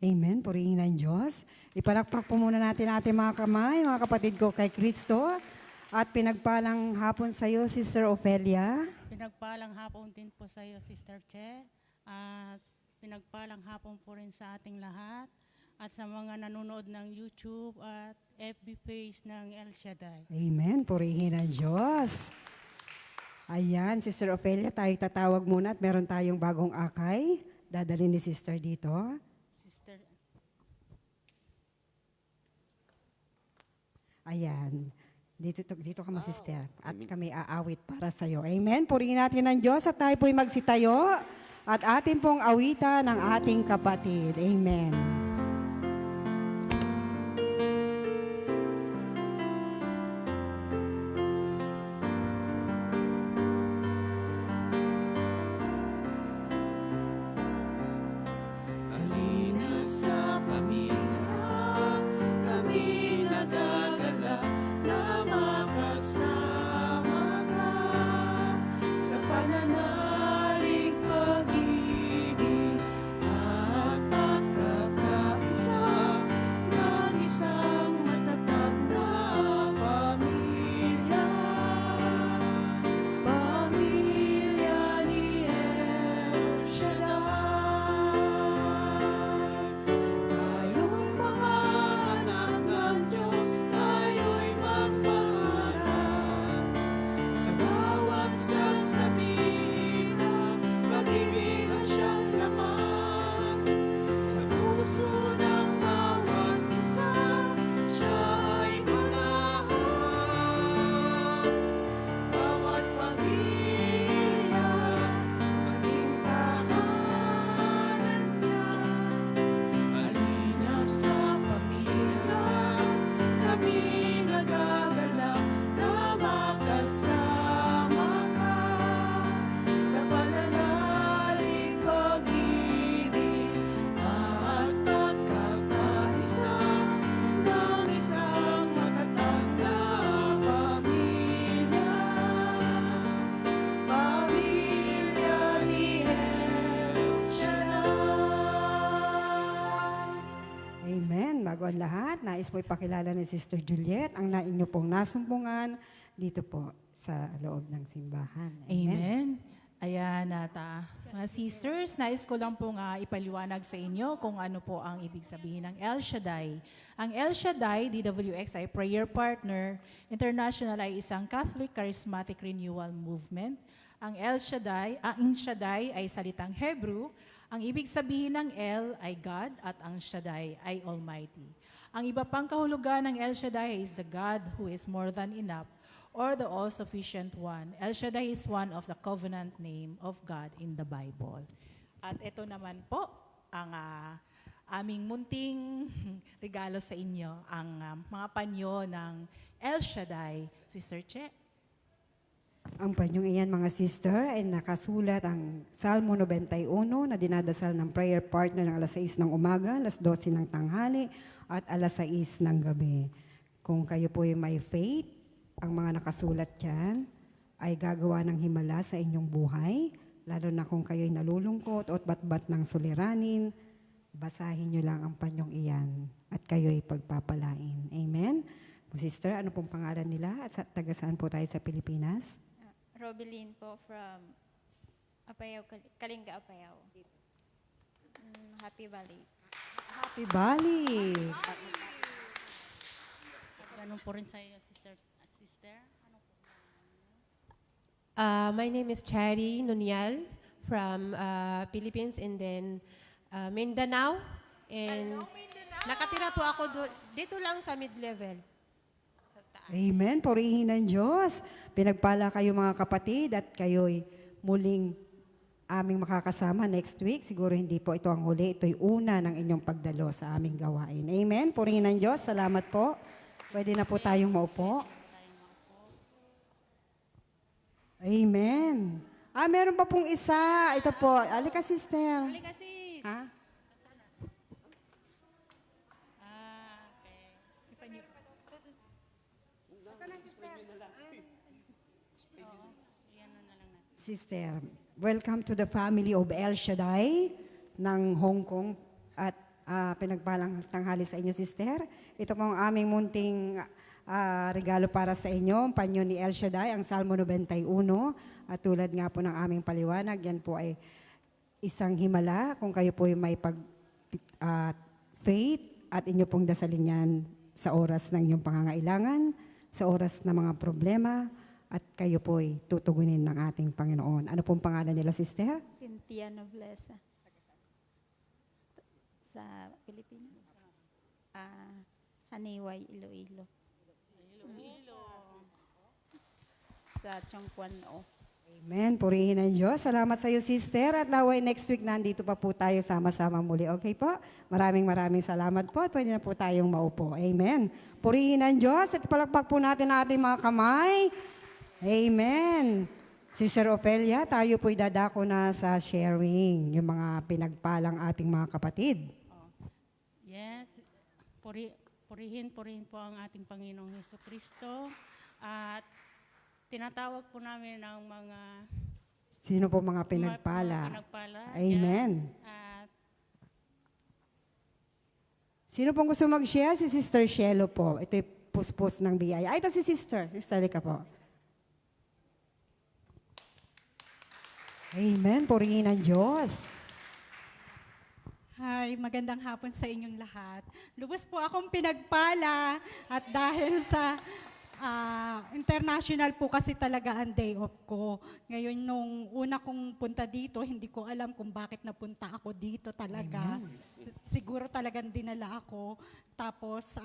Amen. Purihin ng Diyos. Ipalakpak po muna natin ating mga kamay, mga kapatid ko kay Kristo. At pinagpalang hapon sa iyo, Sister Ofelia. Pinagpalang hapon din po sa iyo, Sister Che. At pinagpalang hapon po rin sa ating lahat. At sa mga nanonood ng YouTube at FB page ng El Shaddai. Amen. Purihin ng Diyos. Ayan, Sister Ofelia, tayo tatawag muna at meron tayong bagong akay. Dadalhin ni Sister dito. Sister, Ayan. Dito ka Sister. At kami aawit para sa iyo. Amen. Purihin natin ng Diyos at tayo po'y magsitayo. At atin pong awitan ng ating kapatid. Amen. Halina sa pamilya, kami nagagala na makasama ka sa pananalig pag-ibig at pagkakaisa ng isang matatag na pamilya. Pamilya ni El Shaddai. Tayong mga anak ng Diyos, tayo'y magpahanap sa bawat sasabihin ng pag-ibig at siyang laman sa puso ng bawat isa. Siya ay manahan. Bawat pamilya maging tahanan niya. Halina sa pamilya, kami nagagalak na makasama ka sa pananalig pag-ibig at pagkakaisa ng isang matatag na pamilya. Pamilya ni El Shaddai. Amen. Bago ang lahat, nais po ipakilala ni Sister Juliet ang inyo pong nasumpungan dito po sa loob ng simbahan. Amen. Ayan, at mga sisters, nais ko lang pong ipaliwanag sa inyo kung ano po ang ibig sabihin ng El Shaddai. Ang El Shaddai, DWX, ay prayer partner. International ay isang Catholic Charismatic Renewal Movement. Ang El Shaddai, ang Shaddai ay salitang Hebrew. Ang ibig sabihin ng El ay God at ang Shaddai ay Almighty. Ang iba pang kahulugan ng El Shaddai is the God who is more than enough, or the all-sufficient one. El Shaddai is one of the covenant name of God in the Bible. At ito naman po ang aming munting regalo sa inyo, ang mga panyo ng El Shaddai. Sister Che. Ang panyong iyan mga sister ay nakasulat ang Salmo 91 na dinadasal ng prayer partner ng alas 6 ng umaga, alas 12 ng tanghali at alas 6 ng gabi. Kung kayo po ay may faith, ang mga nakasulat dyan ay gagawa ng himala sa inyong buhay, lalo na kung kayo'y nalulungkot o batbat ng suliranin, basahin nyo lang ang panyong iyan at kayo'y pagpapalain. Amen? Sister, ano pong pangalan nila at taga saan po tayo sa Pilipinas? Robeline po from Apayao, Kalinga, Apayao. Happy Valley. Happy Valley! ganun po rin sa iyo, Sister. Ano po? My name is Chari Nunyal from Philippines and then Mindanao. And nakatira po ako dito lang sa mid-level. Sa taas. Amen. Purihin ng Diyos. Pinagpala kayo mga kapatid at kayo'y muling aming makakasama next week. Siguro hindi po ito ang huli. Ito'y una ng inyong pagdalo sa aming gawain. Amen. Purihin ng Diyos. Salamat po. Pwede na po tayong maupo. Amen. Meron pa pong isa. Ito po. Alika, sister. Halika sis. Ha? Okay. Yan na lang natin. Sister, welcome to the family of El Shaddai ng Hong Kong at pinagpalang tanghali sa inyo, sister. Ito po ang aming munting regalo para sa inyo, ang panyo ni El Shaddai, ang Salmo 91. At tulad nga po ng aming paliwanag, yan po ay isang himala kung kayo po ay may faith at inyo pong dasalin yan sa oras ng inyong pangangailangan, sa oras ng mga problema, at kayo po ay tutugunin ng ating Panginoon. Ano pong pangalan nila, sister? Cynthia Noblesa. Sa Pilipinas. Haniway, Iloilo. Sa Chongquan, Amen. Purihin ang Diyos. Salamat sa iyo, sister. At naway next week, nandito pa po tayo sama-sama muli. Okay po? Maraming salamat po. At pwede na po tayong maupo. Amen. Purihin ang Diyos. At palakpak po natin ang ating mga kamay. Amen. Sister Ofelia, tayo po'y dadako na sa sharing yung mga pinagpalang ating mga kapatid. Yes, purihin po ang ating Panginoong Hesukristo. At tinatawag po namin ang mga Sino po mga pinagpala? pinagpala. Amen. At Sino pong gusto mag-share? Si Sister Shelo po. Ito'y puspos ng biyaya. Ito si Sister. Sister Lika po. Amen. Purihin ang Diyos. Hi, magandang hapon sa inyong lahat. Lubos po akong pinagpala at dahil sa international po kasi talaga ang day off ko. Ngayon, nung una kong punta dito, hindi ko alam kung bakit napunta ako dito talaga. Siguro talagang dinala ako. Tapos,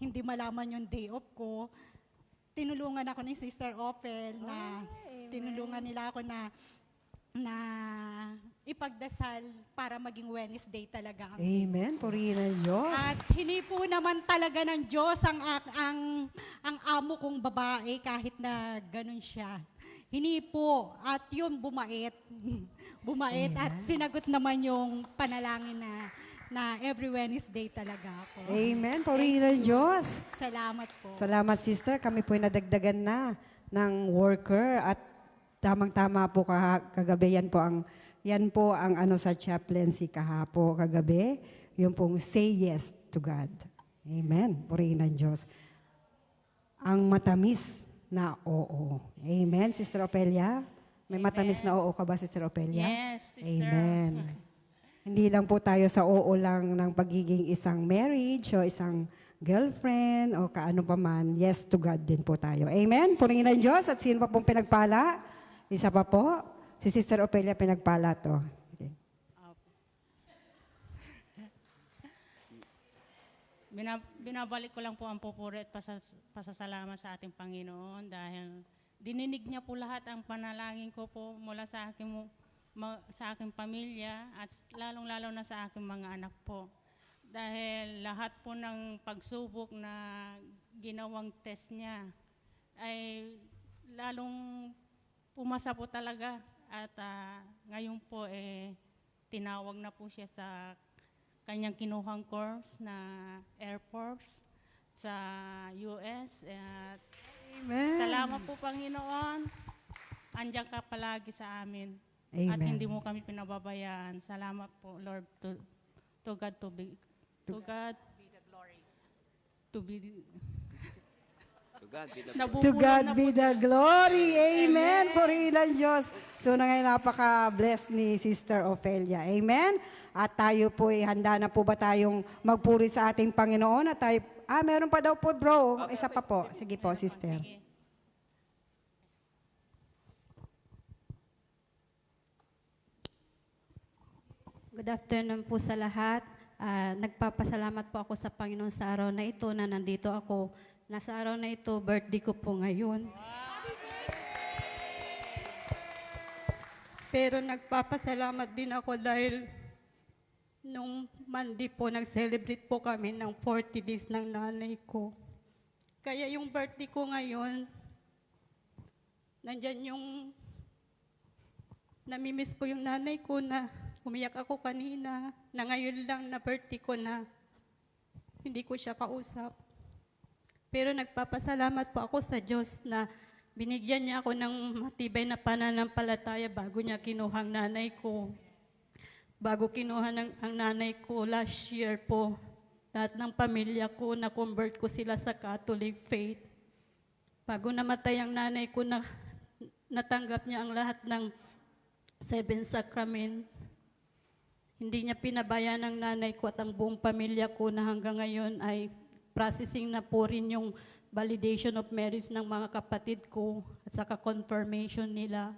hindi malaman yung day off ko. Tinulungan ako ni Sister Ophel na tinulungan nila ako na ipagdasal para maging Wednesday talaga ang Amen. Purihin ang Diyos. at hinipo naman talaga ng Diyos ang amo kong babae kahit na ganun siya. Hinipo at yun bumait. Bumait at sinagot naman yung panalangin na every Wednesday talaga ako. Amen. Purihin ang Diyos. Salamat po. Salamat, sister. Kami po'y nadagdagan na ng worker at tamang-tama po kagabi yan po ang ano sa chaplaincy kahapo kagabi. Yung pong say yes to God. Amen. Purihin ang Diyos. Ang matamis na oo. Amen, Sister Opelia? May matamis na oo ka ba, Sister Opelia? yes, sister. Amen. Hindi lang po tayo sa oo lang ng pagiging isang marriage o isang girlfriend o kaano pa man. Yes to God din po tayo. Amen? Purihin ang Diyos. At sino pa pong pinagpala? Isa pa po. Si Sister Opelia pinagpala to. Okay. Binabalik ko lang po ang pupuri at pasasalamat sa ating Panginoon dahil dininig niya po lahat ang panalangin ko po mula sa aking pamilya at lalong-lalo na sa aking mga anak po. Dahil lahat po ng pagsubok na ginawang test niya ay lalong pumasa po talaga. At ngayon po tinawag na po siya sa kanyang kinuhang course na Air Force sa US. At Amen. salamat po Panginoon. Andiyan ka palagi sa amin. Amen. At hindi mo kami pinababayaan. Salamat po, Lord, to God to God be the glory. To God be the glory. Amen. Purihin ang Diyos. Tunay napaka-bless ni Sister Ofelia. Amen. At tayo po handa na po ba tayong magpuri sa ating Panginoon? At tayo, meron pa daw po bro. Isa pa po. Sige po, sister. Sige. Good afternoon po sa lahat. Nagpapasalamat po ako sa Panginoon sa araw na ito na nandito ako. Nasa araw na ito, birthday ko po ngayon. Pero nagpapasalamat din ako dahil nung Monday po, nag-celebrate po kami ng 40 days ng nanay ko. Kaya yung birthday ko ngayon, nandyan yung namimiss ko yung nanay ko na umiyak ako kanina, na ngayon lang na birthday ko na hindi ko siya kausap. Pero nagpapasalamat po ako sa Diyos na binigyan niya ako ng matibay na pananampalataya bago niya kinuhang nanay ko. bago kinuha ang nanay ko last year po, lahat ng pamilya ko, na-convert ko sila sa Catholic faith. Bago namatay ang nanay ko, natanggap niya ang lahat ng 7 sacrament. Hindi niya pinabayaan ang nanay ko at ang buong pamilya ko na hanggang ngayon ay processing na po rin yung validation of marriage ng mga kapatid ko at saka confirmation nila.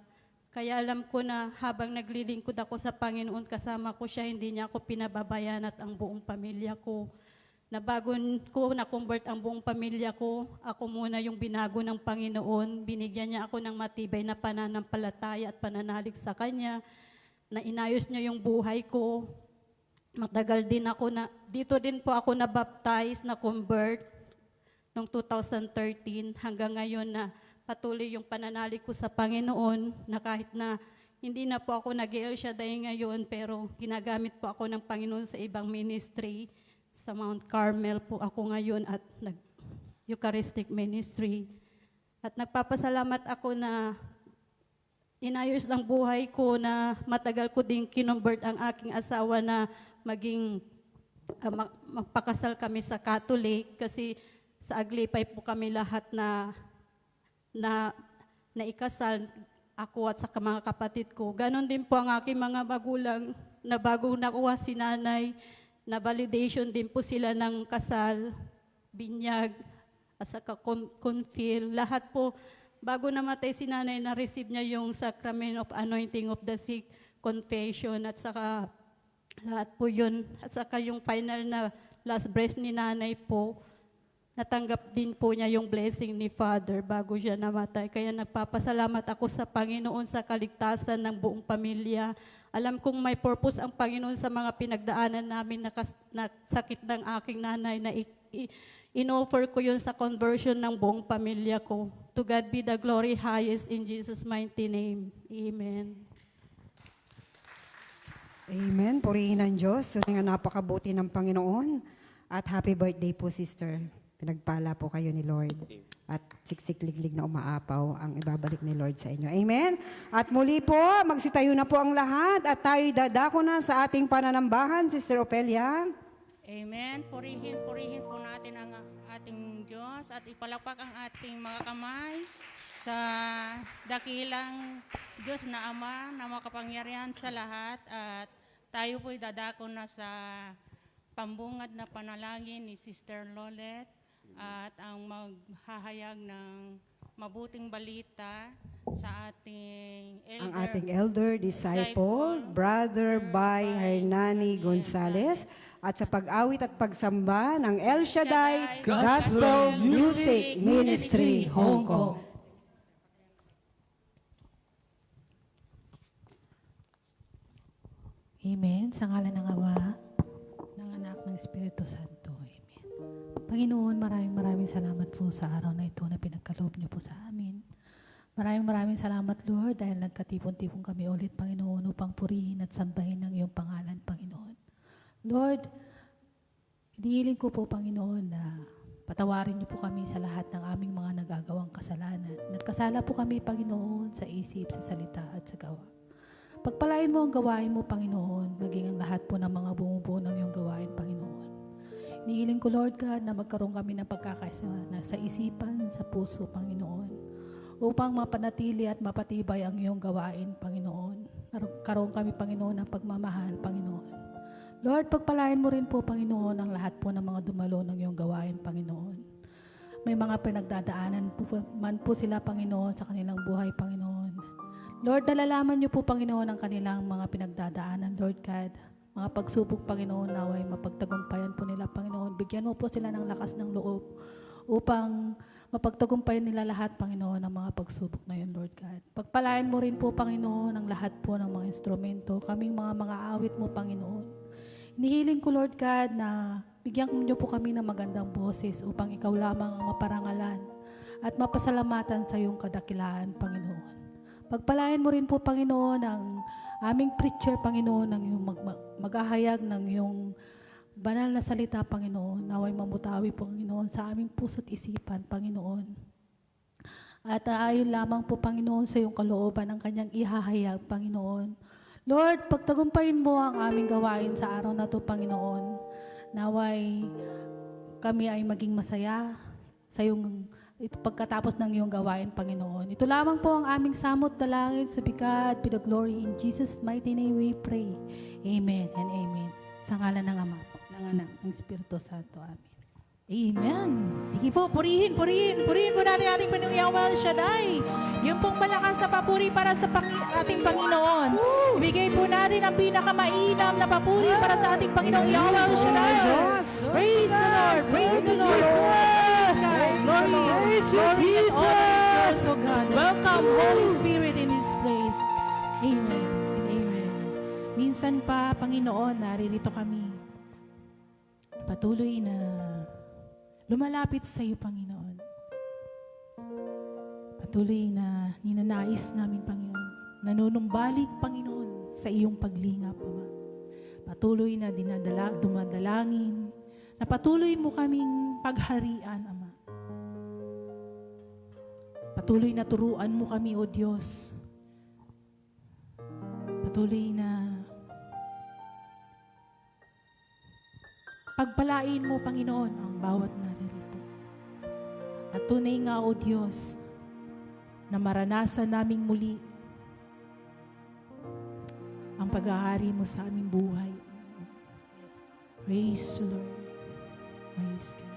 Kaya alam ko na habang naglilingkod ako sa Panginoon, kasama ko siya, hindi niya ako pinababayaan at ang buong pamilya ko. Na bago ko na-convert ang buong pamilya ko, ako muna yung binago ng Panginoon. Binigyan niya ako ng matibay na pananampalataya at pananalig sa Kanya, na inayos niya yung buhay ko. Matagal din ako dito din po ako na-baptize, na-convert noong 2013 hanggang ngayon na patuloy yung pananalig ko sa Panginoon, na kahit na hindi na po ako nag-El Shaddai ngayon, pero ginagamit po ako ng Panginoon sa ibang ministry. Sa Mount Carmel po ako ngayon at Eucharistic Ministry. At nagpapasalamat ako na inayos ng buhay ko, na matagal ko din kinumbert ang aking asawa na maging magpakasal kami sa Catholic, kasi sa Aglipay po kami lahat na ikasal, ako at sa mga kapatid ko. Ganon din po ang aking mga magulang, na bago nakuha si nanay, na validation din po sila ng kasal, binyag, at saka confil. Lahat po, bago namatay si nanay, na-receive niya yung sacrament of anointing of the sick, confession, at saka lahat po yun. At saka yung final na last breath ni nanay po, natanggap din po niya yung blessing ni Father bago siya namatay. Kaya nagpapasalamat ako sa Panginoon sa kaligtasan ng buong pamilya. Alam kong may purpose ang Panginoon sa mga pinagdaanan namin na sakit ng aking nanay, na in-offer ko yun sa conversion ng buong pamilya ko. To God be the glory highest in Jesus' mighty name. Amen. Amen. Purihin ang Diyos. So nga napakabuti ng Panginoon. At happy birthday po, sister. Pinagpala po kayo ni Lord. At siksik-liglig na umaapaw ang ibabalik ni Lord sa inyo. Amen. At muli po, magsitayo na po ang lahat at tayo dadako na sa ating pananambahan, Sister Opelia. Amen. Purihin po natin ang ating Diyos at ipalakpak ang ating mga kamay sa dakilang Diyos na Ama na makapangyarihan sa lahat. At tayo po'y dadako na sa pambungad na panalangin ni Sister Lolet at ang maghahayag ng mabuting balita sa ating elder. Ang ating elder disciple, Brother Bay Hernani Gonzales, at sa pag-awit at pagsamba ng El Shaddai Gospel Music Ministry, Hong Kong. Amen. Sa ngalan ng Ama, ng Anak, ng Espiritu Santo. Amen. Panginoon, maraming salamat po sa araw na ito na pinagkaloob niyo po sa amin. Maraming salamat, Lord, dahil nagkatipon-tipon kami ulit, Panginoon, upang purihin at sambahin ang iyong pangalan, Panginoon. Lord, hinihiling ko po, Panginoon, na patawarin niyo po kami sa lahat ng aming mga nagagawang kasalanan. Nagkasala po kami, Panginoon, sa isip, sa salita at sa gawa. Pagpalain mo ang gawain mo, Panginoon, maging ang lahat po ng mga bumubuo ng iyong gawain, Panginoon. Hinihiling ko, Lord God, na magkaroon kami ng pagkakaisa sa isipan, sa puso, Panginoon, upang mapanatili at mapatibay ang iyong gawain, Panginoon. Karoon kami, Panginoon, ng pagmamahal, Panginoon. Lord, pagpalain mo rin po, Panginoon, ang lahat po ng mga dumalo ng iyong gawain, Panginoon. May mga pinagdadaanan man po sila, Panginoon, sa kanilang buhay, Panginoon. Lord, nalalaman niyo po, Panginoon, ang kanilang mga pinagdadaanan, Lord God. Mga pagsubok, Panginoon, naway mapagtagumpayan po nila, Panginoon. Bigyan mo po sila ng lakas ng loob upang mapagtagumpayan nila lahat, Panginoon, ang mga pagsubok na yun, Lord God. Pagpalain mo rin po, Panginoon, ang lahat po ng mga instrumento, kaming mga awit mo, Panginoon. Inihiling ko, Lord God, na bigyan niyo po kami ng magandang boses upang ikaw lamang ang maparangalan at mapasalamatan sa iyong kadakilaan, Panginoon. Pagpalain mo rin po, Panginoon, ang aming preacher, Panginoon, ang iyong maghahayag ng iyong banal na salita, Panginoon. Naway mamutawi, Panginoon, sa aming puso't isipan, Panginoon. At ayon lamang po, Panginoon, sa iyong kalooban ng kanyang ihahayag, Panginoon. Lord, pagtagumpayin mo ang aming gawain sa araw na ito, Panginoon. Naway kami ay maging masaya sa iyong pagkatapos ng iyong gawain, Panginoon. Ito lamang po ang aming samot dalangin sa bigat, glory in Jesus' mighty name we pray. Amen and amen. Sa ngalan ng Ama, ng Anak, ng Espiritu Santo. Amen. Amen. Sige po, purihin po natin ating Panginoong Yahweh El Shaddai. Yung pong malakas na papuri para sa ating Panginoon. Bigay po natin ang pinakamainam na papuri para sa ating Panginoong Yahweh El Shaddai. Praise the Lord, praise the Lord. Glory, glory and honor is yours, O God. Welcome, Holy Spirit, in this place. Amen and amen. Minsan pa, Panginoon, naririto kami. Patuloy na lumalapit sa iyo, Panginoon. Patuloy na ninanais namin, Panginoon. Nanunumbalik, Panginoon, sa iyong paglingap, Ama. Patuloy na dumadalangin, na patuloy mo kaming pagharian, Ama. Patuloy na turuan mo kami, O Diyos. Patuloy na pagpalain mo, Panginoon, ang bawat naririto. At tunay nga, O Diyos, na maranasan naming muli ang paghahari mo sa aming buhay. Praise the Lord. Praise God.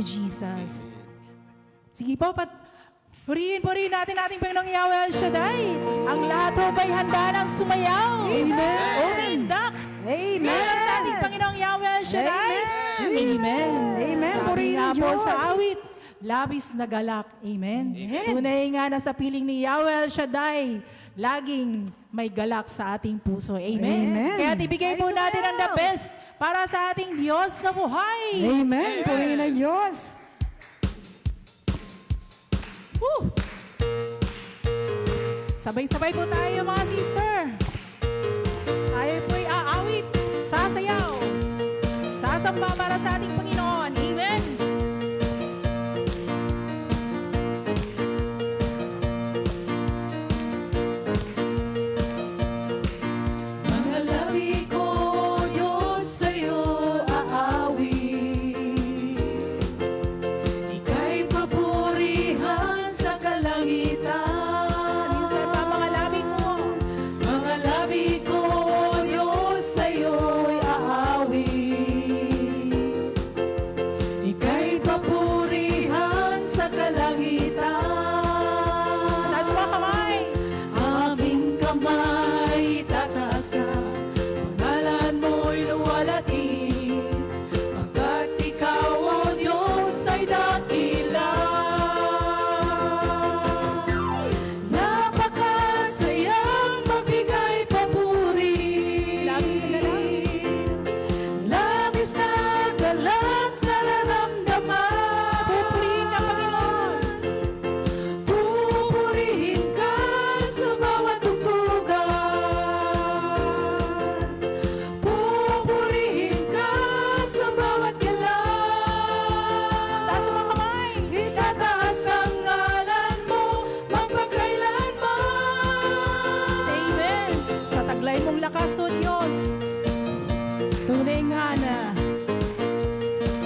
Jesus. Sige po, purihin natin ating Panginoong Yahweh El Shaddai. Ang lahat po ba'y handa ng sumayaw? Amen! Umindak Amen. Bilang sa ating Panginoong Yahweh El Shaddai. Amen. Amen. Amen. Sabi Purihin nga ang po Diyos. sa awit, labis na galak. Amen. Tunay nga na sa piling ni Yahweh El Shaddai, laging may galak sa ating puso. Amen. Amen. Kaya ibigay po natin ang the best para sa ating Diyos sa buhay. Amen. Purihin ang Diyos. Woo! Sabay-sabay po tayo mga sister. Tayo po'y aawit, sasayaw, sasamba para sa ating Panginoon. Amen. Mga labi ko, Diyos, sa'yo aawit. Ika'y papurihan sa kalangitan. Minsan pa mga labi ko. Mga labi ko, Diyos, sa'yo'y aawit. Ika'y papurihan sa kalangitan. Taas mo kamay. Aming kamay tataasan, pangalan mo'y luwalhati, pagkat ikaw, O Diyos, ay dakila. Napakasayang mabigay papuri, labis na galak nararamdaman. Pupurihin ka, Panginoon. Pupurihin ka sa bawat tugtugan. Pupurihin ka sa bawat galaw. Taas mo kamay. Itataas ang ngalan mo magpakailanman. Amen. Sa taglay mong lakas, O Diyos, tunay nga na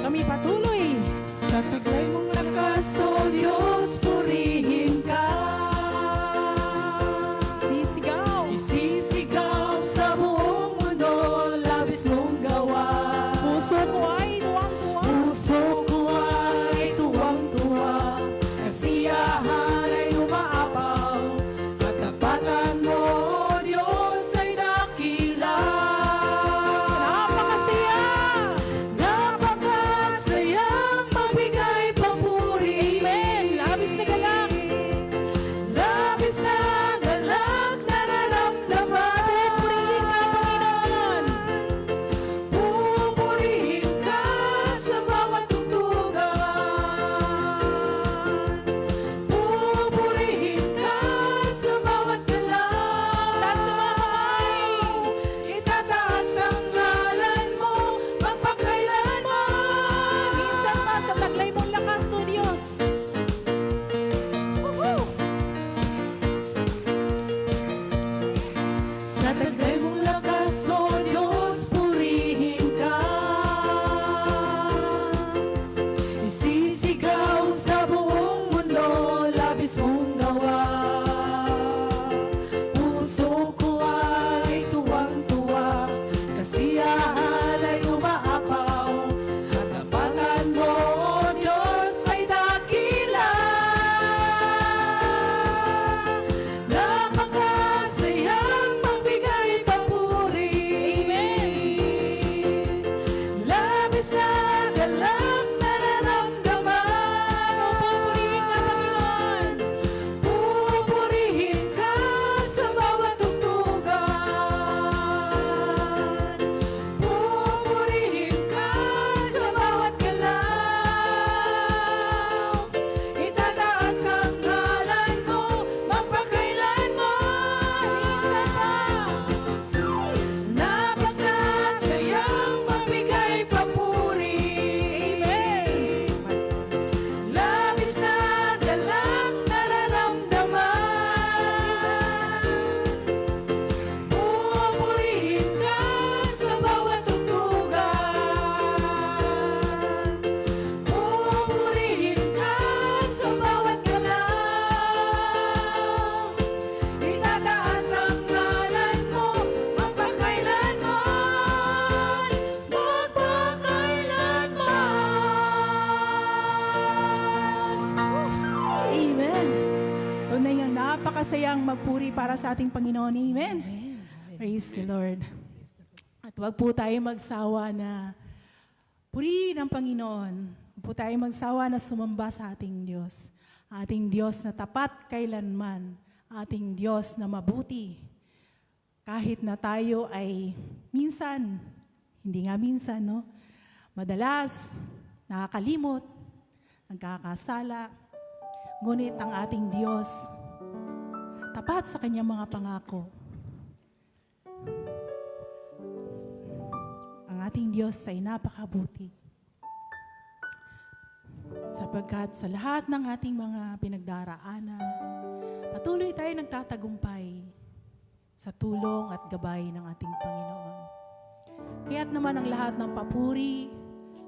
kami patuloy. Sa taglay mong lakas, O Diyos, purihin ka. Sisigaw. Isisigaw sa buong mundo, labis mong gawa. Puso ko ay tuwang-tuwa. Puso ko ay tuwang-tuwa, kasiyahan ay umaapaw, katapatan mo, O Diyos, ay dakila. Napakasaya. Napakasayang mabigay papuri. Amen. Labis na galak. Labis na galak nararamdaman. Pupurihin Pupurihin ka, Panginoon. ka sa bawat tugtugan. Pupurihin ka sa bawat galaw. Taas mo kamay. Itataas ang ngalan mo magpakailanman. Minsan pa sa taglay mong lakas, O Diyos. Woohoo! Sa taglay mong lakas, O Diyos, purihin ka. Isisigaw sa buong mundo, labis mong gawa. Puso ko ay tuwang-tuwa, kasiyahan ay umaapaw. Katapatan mo, O Diyos, ay dakila. Napakasayang magbigay papuri. Labis na galak nararamdaman. Pupurihin ka sa bawat tugtugan. Pupurihin ka sa bawat galaw. Itataas ang ngalan mo magpakailanman. Napakasayang magbigay papuri. Labis na galak nararamdaman. Pupurihin ka sa bawat tugtugan. Pupurihin ka sa bawat galaw. Itataas ang ngalan mo magpakailanman. Magpakailanman. Amen. Tunay nga napakasayang magpuri para sa ating Panginoon. Amen. Praise the Lord. At Huwag po tayo magsawa na purihin ang Panginoon. Huwag po tayo magsawa na sumamba sa ating Diyos. Ating Diyos na tapat kailanman. Ating Diyos na mabuti. Kahit na tayo ay minsan, hindi nga minsan, no? Madalas, nakakalimot, nagkakasala. Ngunit ang ating Diyos, tapat sa kanyang mga pangako. Ang ating Diyos ay napakabuti. Sapagkat sa lahat ng ating mga pinagdaraanan, patuloy tayo nagtatagumpay sa tulong at gabay ng ating Panginoon. Kaya't naman ang lahat ng papuri,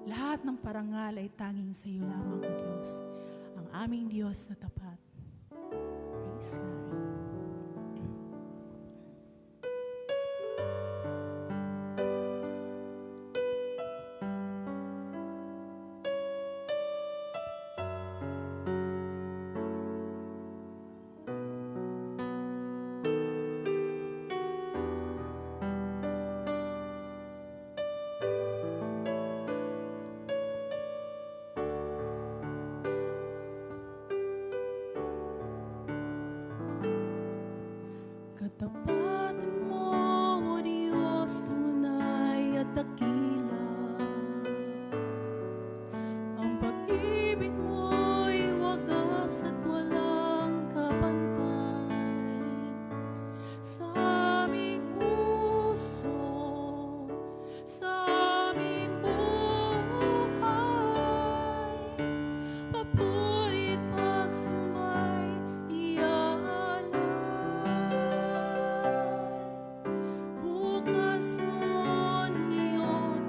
lahat ng parangal ay tanging sa iyo lamang, O Diyos, ang aming Diyos na tapat. Praise God. Katapatan mo, O Diyos, tunay at dakila. Ang pag-ibig mo'y wagas at walang kapantay. Sa aming puso, sa aming buhay, papuri't pagsambay, iaalay. Bukas noon, ngayon,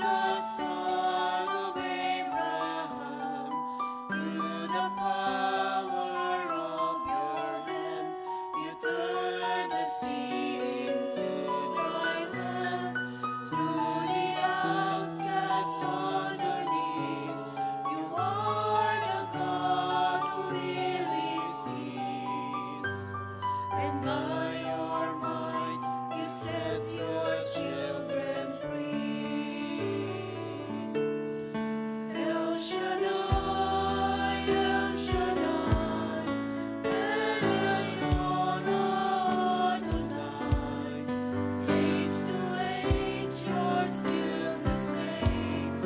the son of Abraham, through the power of your hand, you turned the sea into dry land. Through the outcasts on your knees, you are the God who really sees. And by your might, you set your children free. El Shaddai, El Shaddai, El Elyon Adonai. Age to age, you're still the same.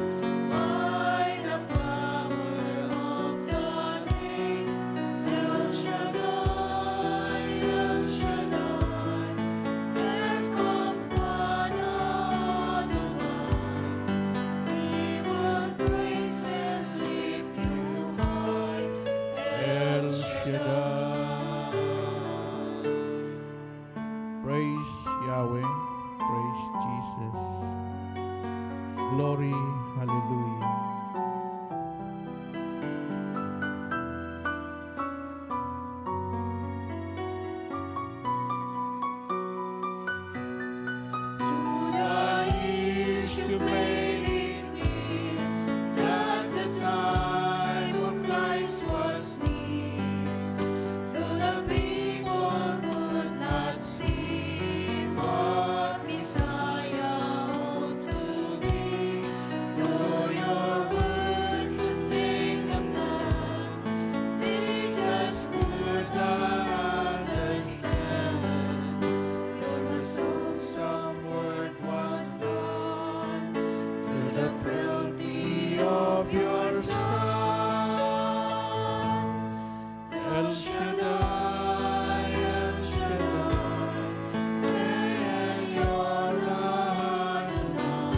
By the power of the name, El Shaddai, El Shaddai, Elkamkana Adonai. We will praise and lift you high, El Shaddai. Praise Yahweh, praise Jesus. Glory, hallelujah. Through the years you made it clear that the time of Christ was near. Though the people could not see what Messiah ought to be, though your words would take them not, they just could not understand. Your soul, some work was done through the frailty of your Son. El Shaddai, El Shaddai, El Elyon Adonai.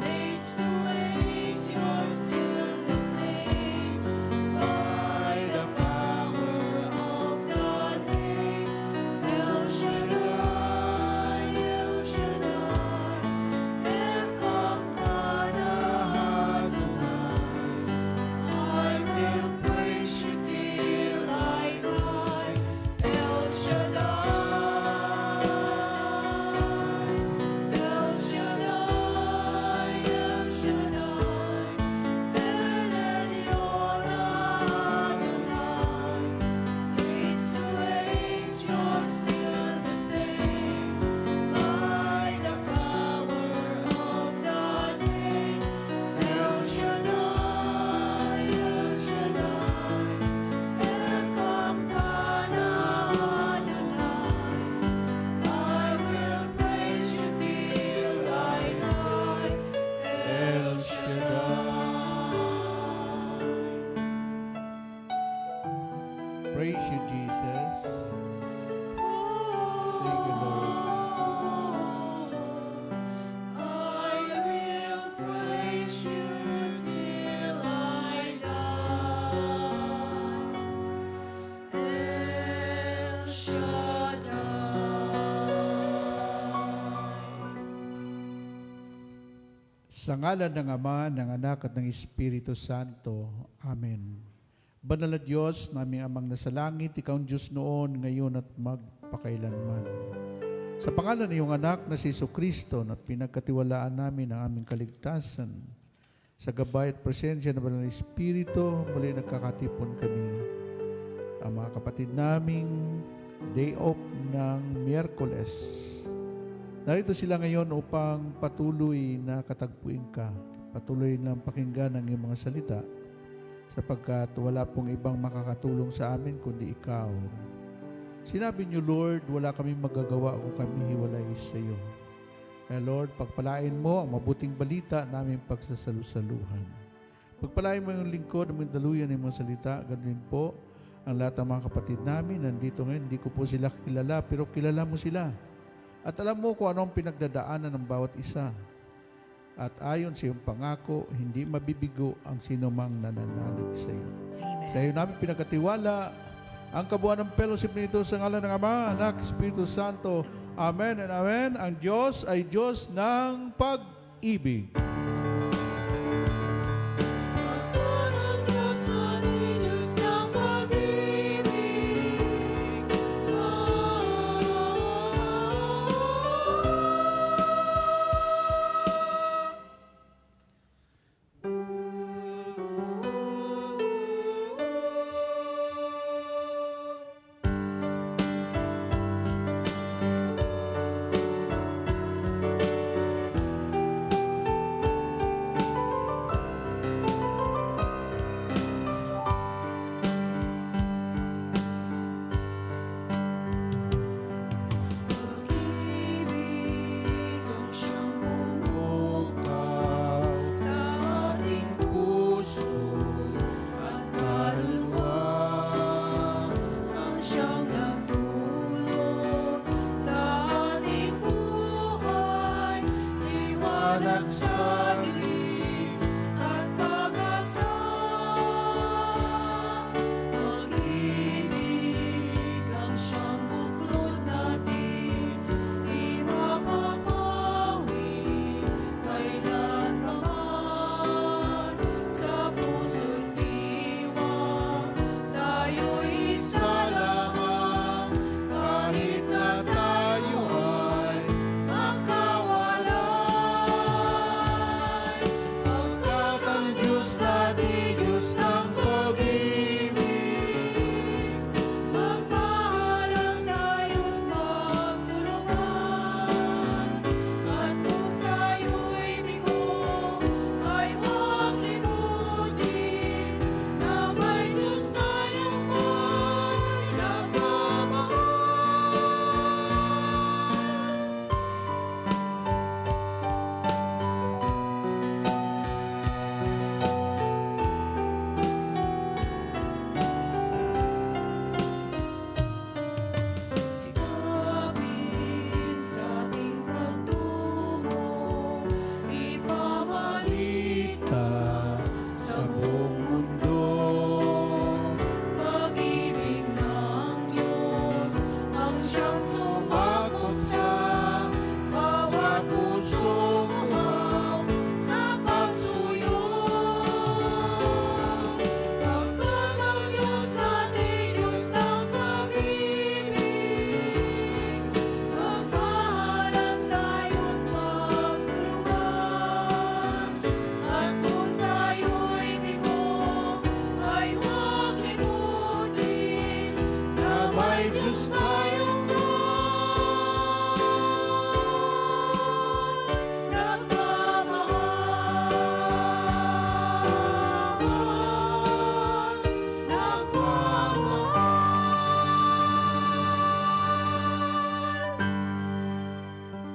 Age to age, you're still the same. By the power of the name, El Shaddai, El Shaddai, Elkamkana Adonai. I will praise you till I die, El Shaddai, El Shaddai, El Shaddai, El Elyon Adonai. Age to age, you're still the same. By the power of the name, El Shaddai, El Shaddai, Elkamkana Adonai. I will praise you till I die, El Shaddai. Praise you, Jesus. Thank you, Lord. I will praise you till I die, El Shaddai. Sa ngalan ng Ama, ng Anak at ng Espiritu Santo. Amen. Banal na Diyos, naming Amang nasa langit, Ikaw ang Diyos noon, ngayon at magpakailanman. Sa pangalan ng iyong anak na si Jesucristo na pinagkatiwalaan namin ang aming kaligtasan, sa gabay at presensya ng Banal na Espiritu, muli nagkakatipon kami. Ang mga kapatid naming day off ng Miyerkules, narito sila ngayon upang patuloy na katagpuin ka, patuloy na pakinggan ang iyong mga salita, sapagkat wala pong ibang makakatulong sa amin kundi ikaw. Sinabi niyo, Lord, wala kaming magagawa kung kami hiwalay sa iyo. Kaya Lord, pagpalain mo ang mabuting balita namin pagsasalusaluhan. Pagpalain mo yung lingkod ng daluyan ng mga salita, ganun po ang lahat ng mga kapatid namin. Nandito ngayon, hindi ko po sila kilala, pero kilala mo sila. At alam mo kung anong pinagdadaanan ng bawat isa. At ayon sa iyong pangako, hindi mabibigo ang sinumang nananalig sa iyo. Sa iyo namin pinagkatiwala ang kabuuan ng fellowship nito sa ngalan ng Ama, Anak, Espiritu Santo. Amen and Amen. Ang Diyos ay Diyos ng pag-ibig.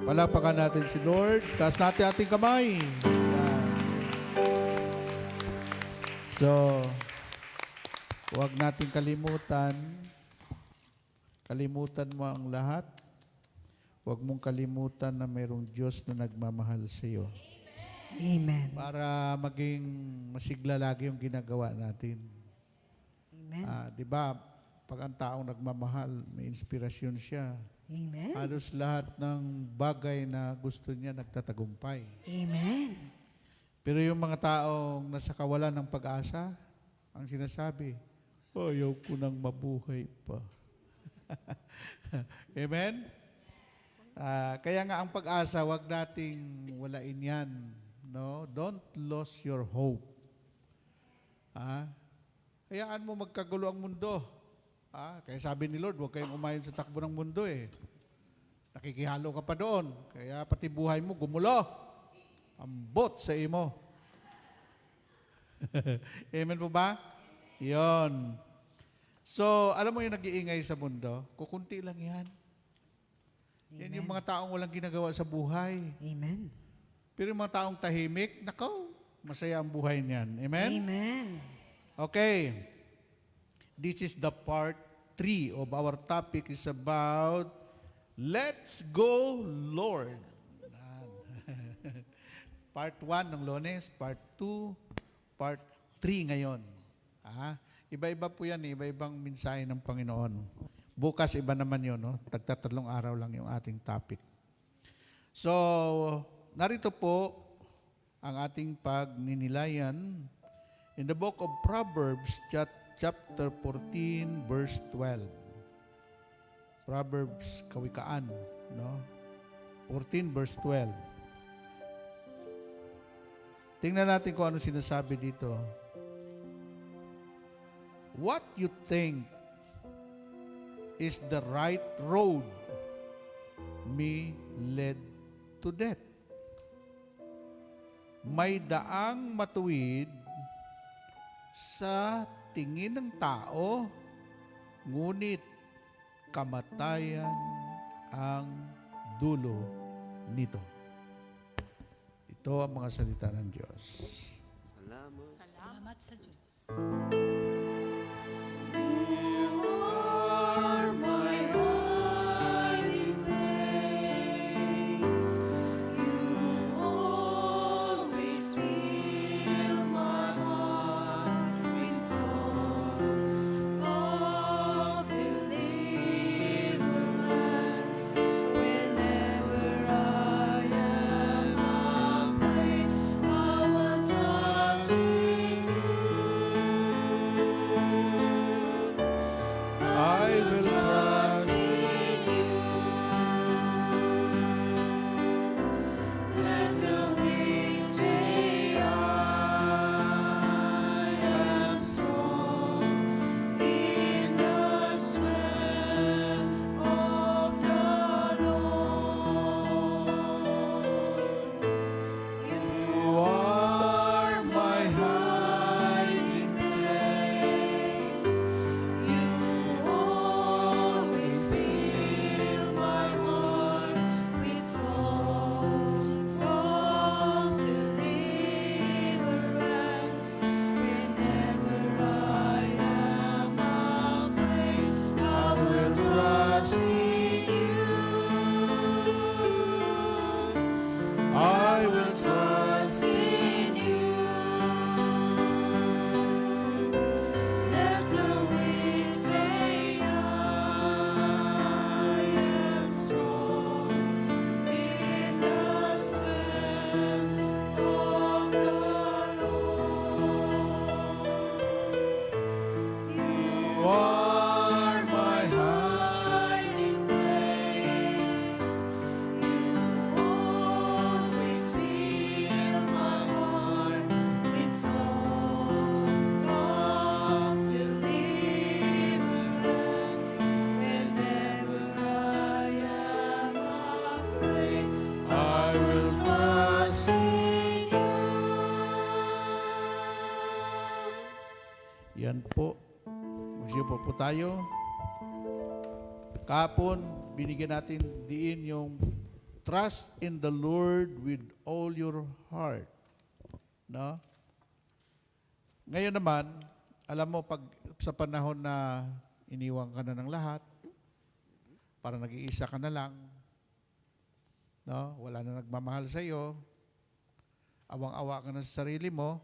Palapakan natin si Lord. Taas natin ating kamay. Yan. So, huwag natin kalimutan. Kalimutan mo ang lahat. Huwag mong kalimutan na mayroong Diyos na nagmamahal sa iyo. Amen. Para maging masigla lagi yung ginagawa natin. Amen. Di ba, pag ang taong nagmamahal, may inspirasyon siya. Amen. Halos lahat ng bagay na gusto niya nagtatagumpay. Amen. Pero yung mga taong nasa kawalan ng pag-asa, ang sinasabi, ayaw ko nang mabuhay pa. Amen? Kaya nga ang pag-asa, wag nating walain yan. No? Don't lose your hope. Hayaan mo magkagulo ang mundo. Kaya sabi ni Lord, huwag kayong umayon sa takbo ng mundo eh. Nakikihalo ka pa doon. Kaya pati buhay mo gumulo. Ambot sa imo. Amen po ba? Yon. So, alam mo yung nag-iingay sa mundo? Kukunti lang yan. Yan yung mga taong walang ginagawa sa buhay. Amen. Pero yung mga taong tahimik, nakaw, masaya ang buhay niyan. Amen? Amen. Okay. This is the part 3 of our topic is about Let's Go, Lord. Part 1 ng Lunes, Part 2, Part 3 ngayon. Iba-iba po yan, iba-ibang mensahe ng Panginoon. Bukas, iba naman yun, no? Tagtatlong araw lang yung ating topic. So, narito po ang ating pagninilayan in the book of Proverbs, chapter 14, verse 12. Proverbs, Kawikaan, no? 14, verse 12. Tingnan natin kung ano sinasabi dito. What you think is the right road may lead to death. May daang matuwid sa tingin ng tao, ngunit kamatayan ang dulo nito. Ito ang mga salita ng Diyos. Salamat sa Diyos. You are my hiding place. You always fill my heart with songs of deliverance. Whenever I am afraid, I will trust in you. I will trust in you. Let the weak say I am strong in the strength of the Lord. You are my hiding place. You always fill my heart with songs of deliverance. Whenever I am afraid, I will trust in you. I will trust in you. Let the weak say I am strong in the strength of the Lord. You are my hiding place. You always fill my heart with songs of deliverance. Whenever I am afraid, I will trust in you. Yan po. Magsipo po tayo. Kahapon, binigyan natin diin yung trust in the Lord with all your heart. No? Ngayon naman, alam mo, pag sa panahon na iniwan ka na ng lahat, para nag-iisa ka na lang, no? Wala na nagmamahal sa iyo, awang-awa ka na sa sarili mo,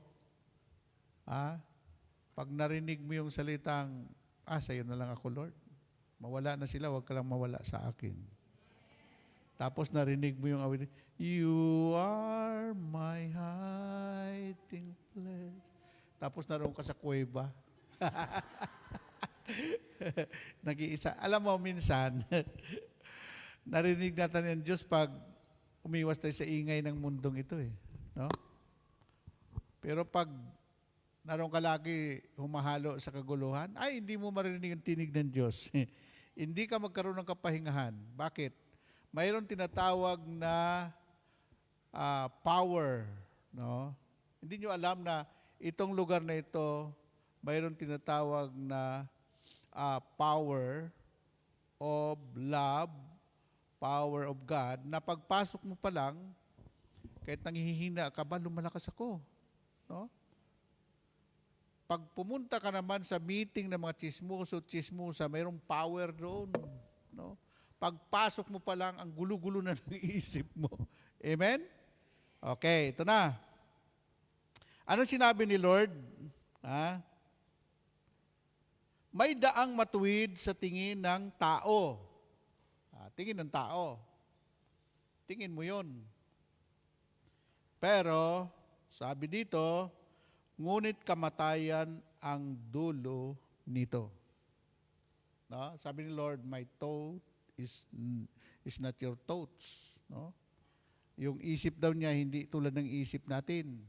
pag narinig mo yung salitang, sa'yo na lang ako, Lord. Mawala na sila, huwag ka lang mawala sa akin. Tapos narinig mo yung awit, You are my hiding place. Tapos naroon ka sa kuweba. Nag-iisa. Alam mo, minsan, narinig natin yung Diyos pag umiwas tayo sa ingay ng mundong ito eh. No? Pero pag naroon ka lagi humahalo sa kaguluhan, hindi mo marinig ang tinig ng Diyos. Hindi ka magkaroon ng kapahingahan. Bakit? Mayroon tinatawag na power. No? Hindi nyo alam na itong lugar na ito, mayroon tinatawag na power of love, power of God, na pagpasok mo pa lang, kahit nanghihina ka ba, lumalakas ako. No? Pag pumunta ka naman sa meeting ng mga chismosa, mayroong power doon. No? Pagpasok mo pa lang, ang gulo-gulo na ng isip mo. Amen? Okay, ito na. Ano sinabi ni Lord? May daang matuwid sa tingin ng tao. Tingin ng tao. Tingin mo yun. Pero, sabi dito, ngunit kamatayan ang dulo nito. No? Sabi ni Lord, my thought is not your thoughts. No? Yung isip daw niya, hindi tulad ng isip natin.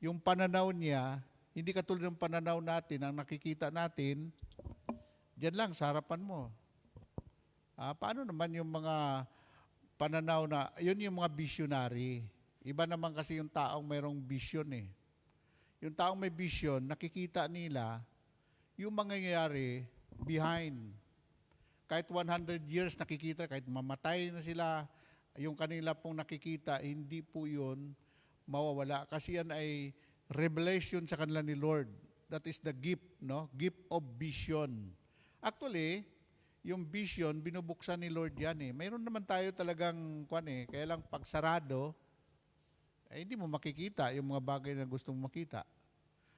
Yung pananaw niya, hindi katulad ng pananaw natin, ang nakikita natin, diyan lang, sa harapan mo. Paano naman yung mga pananaw na, yun yung mga visionary. Iba naman kasi yung taong mayroong vision eh. Yung taong may vision, nakikita nila yung mangyayari behind. Kahit 100 years nakikita, kahit mamatay na sila, yung kanila pong nakikita, hindi po yun mawawala. Kasi yan ay revelation sa kanila ni Lord. That is the gift, no? Gift of vision. Actually, yung vision, binubuksan ni Lord yan eh. Mayroon naman tayo talagang, kaya lang pagsarado, hindi mo makikita yung mga bagay na gusto mong makita.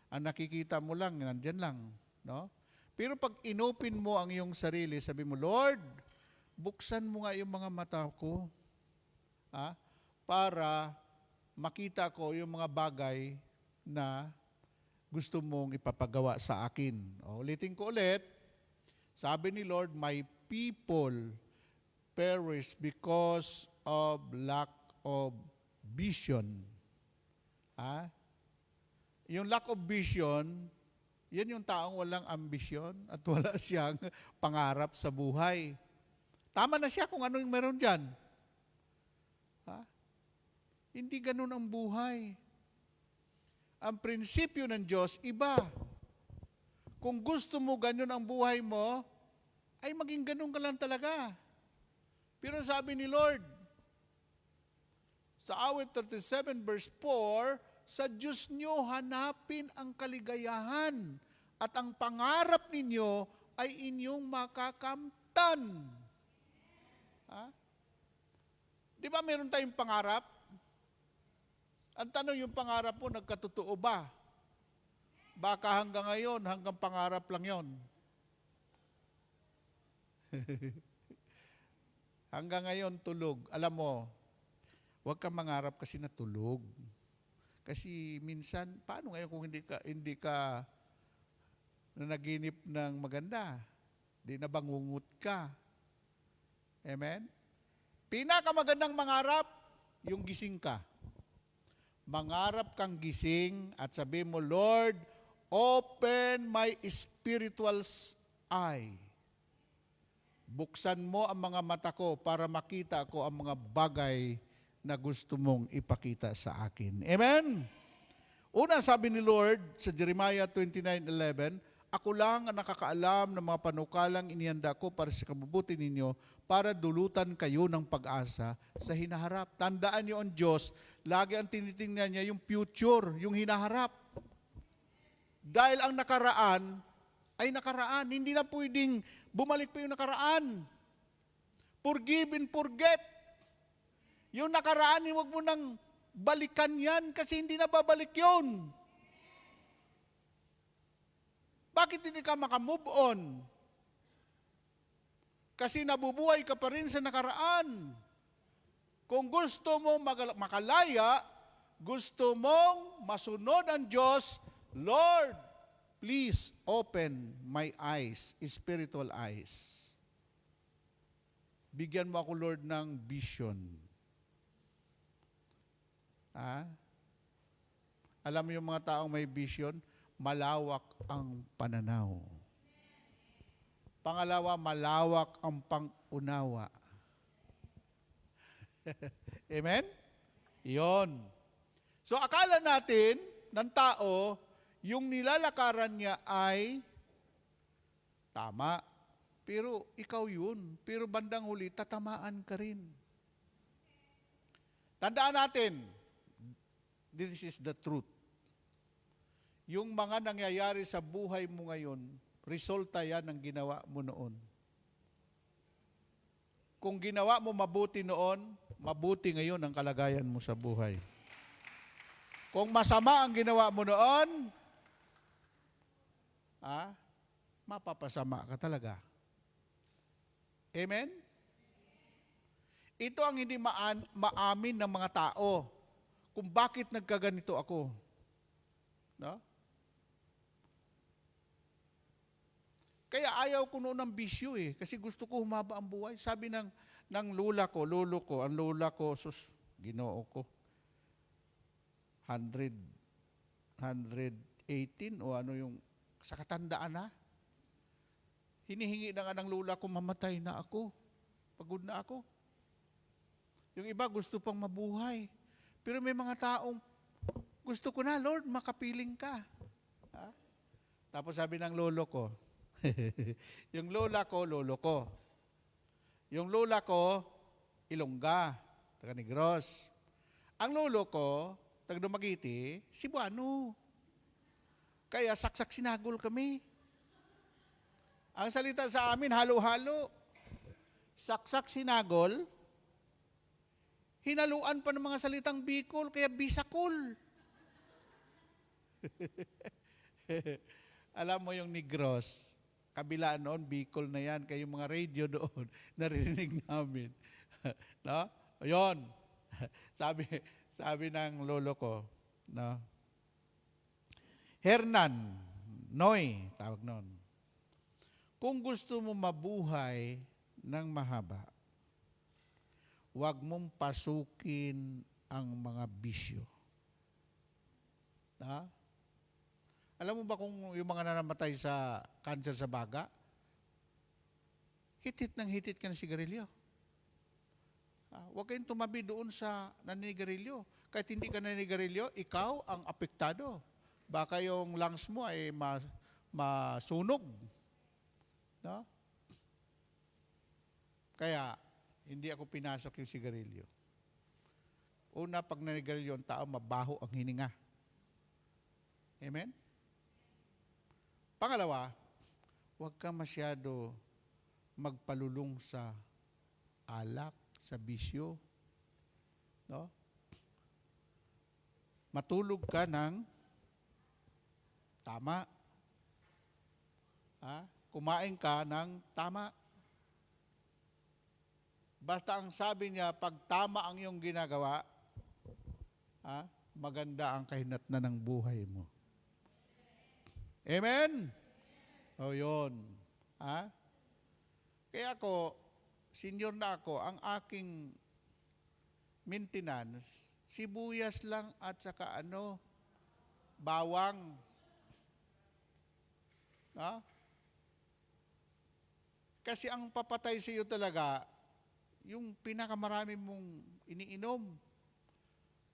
Ang nakikita mo lang, nandyan lang. No? Pero pag inopen mo ang iyong sarili, sabi mo, Lord, buksan mo nga yung mga mata ko para makita ko yung mga bagay na gusto mong ipapagawa sa akin. Ulitin ko ulit, sabi ni Lord, my people perish because of lack of vision. Yung lack of vision, yan yung taong walang ambisyon at wala siyang pangarap sa buhay. Tama na siya kung ano yung meron dyan. Hindi ganun ang buhay. Ang prinsipyo ng Diyos, iba. Kung gusto mo ganun ang buhay mo, ay maging ganun ka lang talaga. Pero sabi ni Lord, sa awit 37 verse 4, sa Diyos nyo hanapin ang kaligayahan at ang pangarap ninyo ay inyong makakamtan. Di ba meron tayong pangarap? Ang tanong, yung pangarap mo, nagkatotoo ba? Baka hanggang ngayon, hanggang pangarap lang yon. Hanggang ngayon, tulog. Alam mo, huwag kang mangarap kasi natulog. Kasi minsan, paano ngayon kung hindi ka nanaginip ng maganda? Di na bangungot ka. Amen? Pinakamagandang mangarap, yung gising ka. Mangarap kang gising at sabi mo, Lord, open my spiritual eye. Buksan mo ang mga mata ko para makita ko ang mga bagay na gusto mong ipakita sa akin. Amen? Una, sabi ni Lord sa Jeremiah 29:11, ako lang ang nakakaalam ng mga panukalang inihanda ko para sa kabubuti ninyo para dulutan kayo ng pag-asa sa hinaharap. Tandaan niyo ang Diyos, lagi ang tinitingnan niya yung future, yung hinaharap. Dahil ang nakaraan ay nakaraan. Hindi na pwedeng bumalik pa yung nakaraan. Forgive and forget. Yung nakaraan, huwag mo nang balikan yan kasi hindi na babalik yun. Bakit hindi ka makamove on? Kasi nabubuhay ka pa rin sa nakaraan. Kung gusto mong makalaya, gusto mong masunod ang Diyos, Lord, please open my eyes, spiritual eyes. Bigyan mo ako, Lord, ng vision. Alam mo yung mga taong may vision, malawak ang pananaw. Pangalawa, malawak ang pangunawa. Amen? Iyon. So akala natin ng tao, yung nilalakaran niya ay tama. Pero ikaw yun. Pero bandang huli, tatamaan ka rin. Tandaan natin, this is the truth. Yung mga nangyayari sa buhay mo ngayon, resulta yan ng ginawa mo noon. Kung ginawa mo mabuti noon, mabuti ngayon ang kalagayan mo sa buhay. Kung masama ang ginawa mo noon, mapapasama ka talaga. Amen? Ito ang hindi maamin ng mga tao. kung bakit nagkaganito ako. No? Kaya ayaw ko noon ng bisyo eh, kasi gusto ko humaba ang buhay. Sabi ng lolo ko, ang lola ko, sus, Ginoo ko, 118 o ano yung, sa katandaan na, hinihingi na nga ng lola ko, mamatay na ako, pagod na ako. Yung iba gusto pang mabuhay. Pero may mga taong, gusto ko na, Lord, makapiling ka. Ha? Tapos sabi ng lolo ko, yung lola ko, lolo ko. Yung lola ko, Ilongga, taga Negros. Ang lolo ko, taga Dumaguete, Cebuano. Kaya saksak sinagol kami. Ang salita sa amin, halo-halo. Saksak sinagol, hinaluan pa ng mga salitang Bicol, kaya Bisakol. Alam mo yung Negros, kabila noon, Bicol na yan, kaya yung mga radio doon, naririnig namin. No? Ayun. Sabi ng lolo ko, no? Hernan, Noy, tawag noon. Kung gusto mo mabuhay ng mahaba, huwag mong pasukin ang mga bisyo. Ha? Alam mo ba kung yung mga nanamatay sa cancer sa baga, hitit ka ng sigarilyo. Huwag kayong tumabi doon sa naninigarilyo. Kahit hindi ka naninigarilyo, ikaw ang apektado. Baka yung lungs mo ay masunog. No? Kaya, hindi ako pinasok yung sigarilyo. Una, pag naninigarilyo ang tao, mabaho ang hininga. Amen? Pangalawa, huwag ka masyado magpalulong sa alak, sa bisyo. No? Matulog ka ng tama. Kumain ka ng tama. Basta ang sabi niya, pag tama ang iyong ginagawa, maganda ang kahinatnan ng buhay mo. Amen? O yun. Kaya ako, senior na ako, ang aking maintenance, sibuyas lang at saka bawang. Kasi ang papatay sa iyo talaga, yung pinakamarami mong iniinom.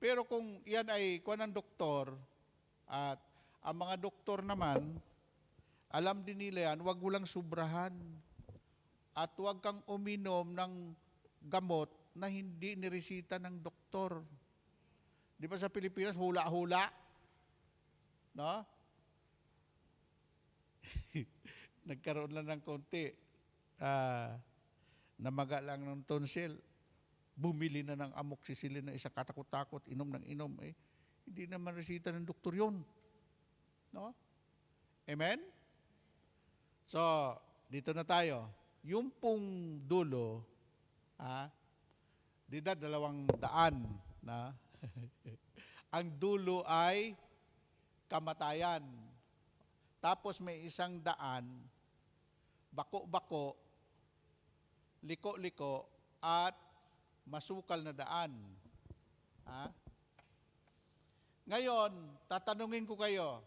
Pero kung yan ay kuha ng doktor, at ang mga doktor naman, alam din nila yan, huwag mo lang subrahan. At huwag kang uminom ng gamot na hindi niresita ng doktor. Di ba sa Pilipinas, hula-hula? No? Nagkaroon lang ng konti. Namaga lang ng tonsil. Bumili na ng amoxicillin na isang katakot-takot, inom ng inom. Hindi naman resita ng doktor yun. No? Amen? So, dito na tayo. Yung pong dulo, dida 200 na ang dulo ay kamatayan. Tapos may 100, bako-bako, liko-liko, at masukal na daan. Ngayon, tatanungin ko kayo,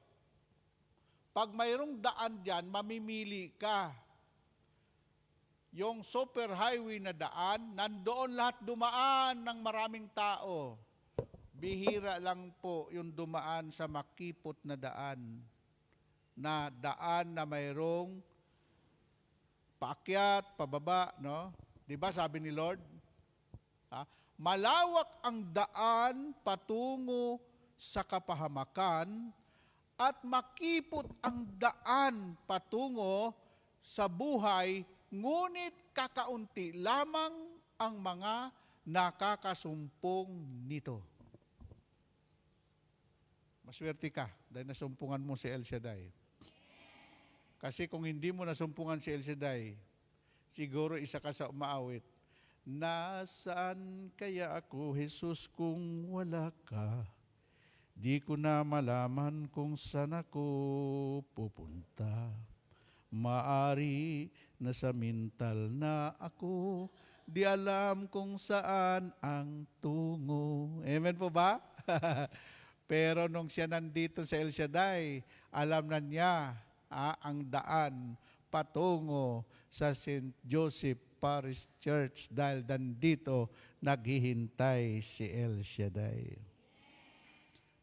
pag mayroong daan dyan, mamimili ka. Yung super highway na daan, nandoon lahat dumaan ng maraming tao. Bihira lang po yung dumaan sa makipot na daan na mayroong paakyat, pababa, no? 'Di ba sabi ni Lord? Malawak ang daan patungo sa kapahamakan at makipot ang daan patungo sa buhay, ngunit kakaunti lamang ang mga nakakasumpong nito. Maswerte ka dahil nasumpungan mo si El Shaddai. Kasi kung hindi mo nasumpungan si El Shaddai, siguro isa ka sa umaawit Nasaan kaya ako, Jesus, kung wala ka? Di ko na malaman kung saan ako pupunta. Maari na sa mental na ako, di alam kung saan ang tungo. Amen po ba? Pero nung siya nandito sa El Shaddai, alam na niya ang daan patungo sa St. Joseph Parish Church dahil nandito naghihintay si El Shaddai.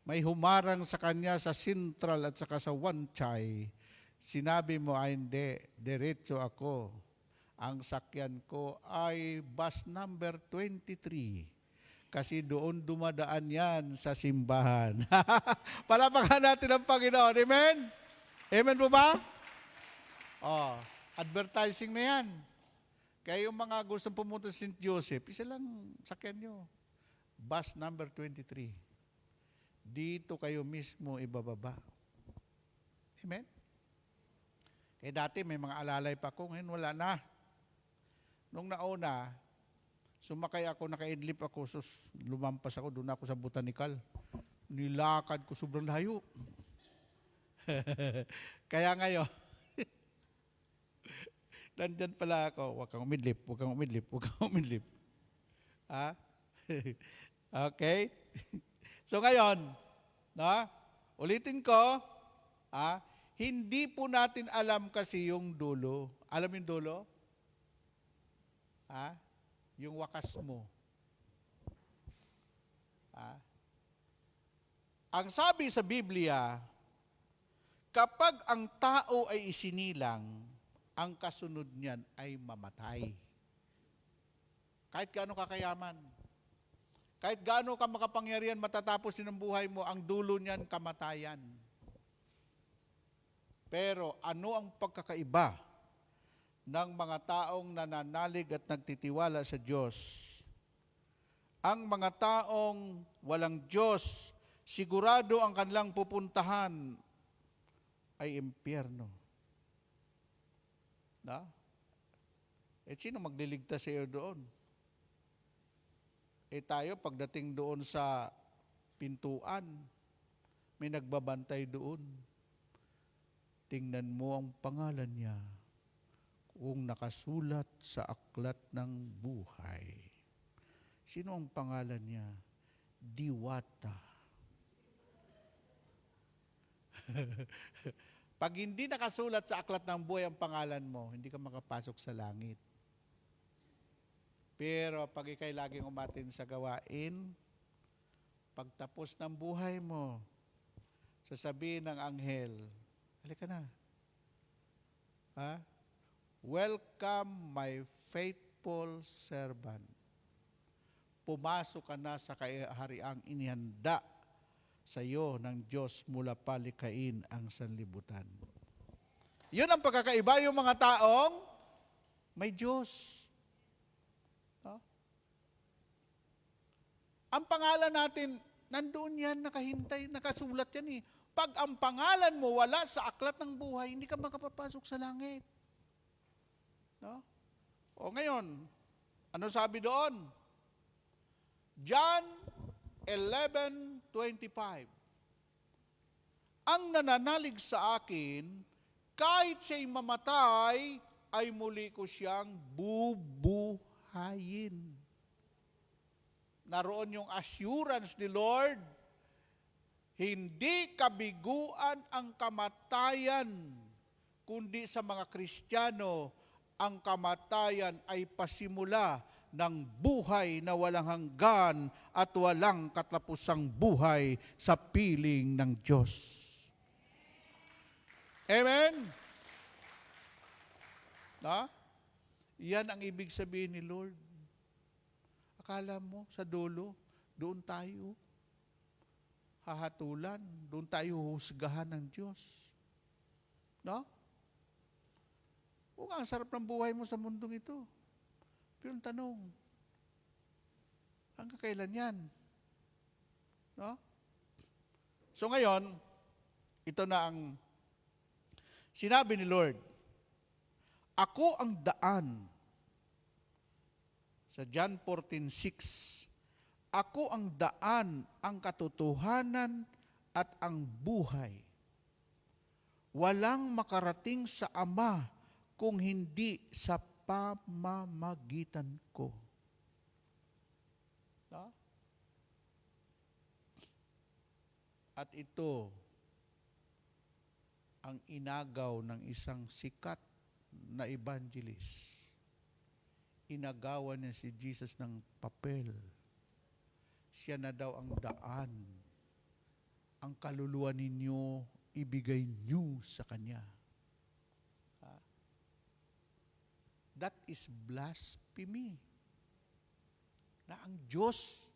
May humarang sa kanya sa Central at saka sa Wanchay. Sinabi mo, ay hindi, diretso ako. Ang sakyan ko ay bus number 23. Kasi doon dumadaan yan sa simbahan. Palapakan natin ang Panginoon. Amen? Amen po ba? Oh, advertising na yan. Kaya yung mga gustong pumunta sa St. Joseph, isa lang sakyan nyo. Bus number 23. Dito kayo mismo ibababa. Amen? Kaya dati may mga alalay pa ako, ngayon wala na. Nung nauna, sumakay ako, naka-idlip ako, lumampas ako, doon ako sa botanical. Nilakad ko sobrang layo. Kaya ngayon, nandyan pala ako, huwag kang umidlip, huwag kang umidlip, huwag kang umidlip. Ha? Okay? So ngayon, no? Ulitin ko, hindi po natin alam kasi yung dulo. Alam yung dulo? Yung wakas mo. Ang sabi sa Biblia, kapag ang tao ay isinilang, ang kasunod niyan ay mamatay. Kahit gaano kakayaman, kahit gaano ka makapangyarihan, matatapos din ang buhay mo, ang dulo niyan kamatayan. Pero ano ang pagkakaiba ng mga taong nananalig at nagtitiwala sa Diyos? Ang mga taong walang Diyos, sigurado ang kanilang pupuntahan ay impyerno. Na? Sino magliligtas sa iyo doon? Tayo, pagdating doon sa pintuan, may nagbabantay doon. Tingnan mo ang pangalan niya kung nakasulat sa aklat ng buhay. Sino ang pangalan niya? Diwata. Pag hindi nakasulat sa aklat ng buhay ang pangalan mo, hindi ka makapasok sa langit. Pero pag ikay laging umatin sa gawain, pagtapos ng buhay mo, sasabihin ng anghel, halika na. Welcome my faithful servant. Pumasok ka na sa kahariang inihanda sa iyo ng Diyos mula palikain ang sanlibutan. Yun ang pagkakaiba, yung mga taong may Diyos. Ang pangalan natin, nandoon yan, nakahintay, nakasulat yan eh. Pag ang pangalan mo wala sa aklat ng buhay, hindi ka makapapasok sa langit. No? O ngayon, ano sabi doon? John 11:25. Ang nananalig sa akin, kahit siya'y mamatay, ay muli ko siyang bubuhayin. Naroon yung assurance ni Lord, hindi kabiguan ang kamatayan, kundi sa mga Kristiyano, ang kamatayan ay pasimula ng buhay na walang hanggan at walang katapusang buhay sa piling ng Diyos. Amen? Yan ang ibig sabihin ni Lord. Akala mo sa dulo, doon tayo hahatulan, doon tayo husgahan ng Diyos. No? Ang sarap ng buhay mo sa mundong ito. Pero ang tanong, hanggang kailan yan? No? So ngayon, ito na ang sinabi ni Lord, ako ang daan Sa John 14:6, ako ang daan, ang katotohanan, at ang buhay. Walang makarating sa Ama kung hindi sa pamamagitan ko. No? At ito ang inagaw ng isang sikat na evangelist. Inagawan niya si Jesus ng papel. Siya na daw ang daan. Ang kaluluwa ninyo, ibigay niyo sa Kanya. That is blasphemy. Na ang Diyos,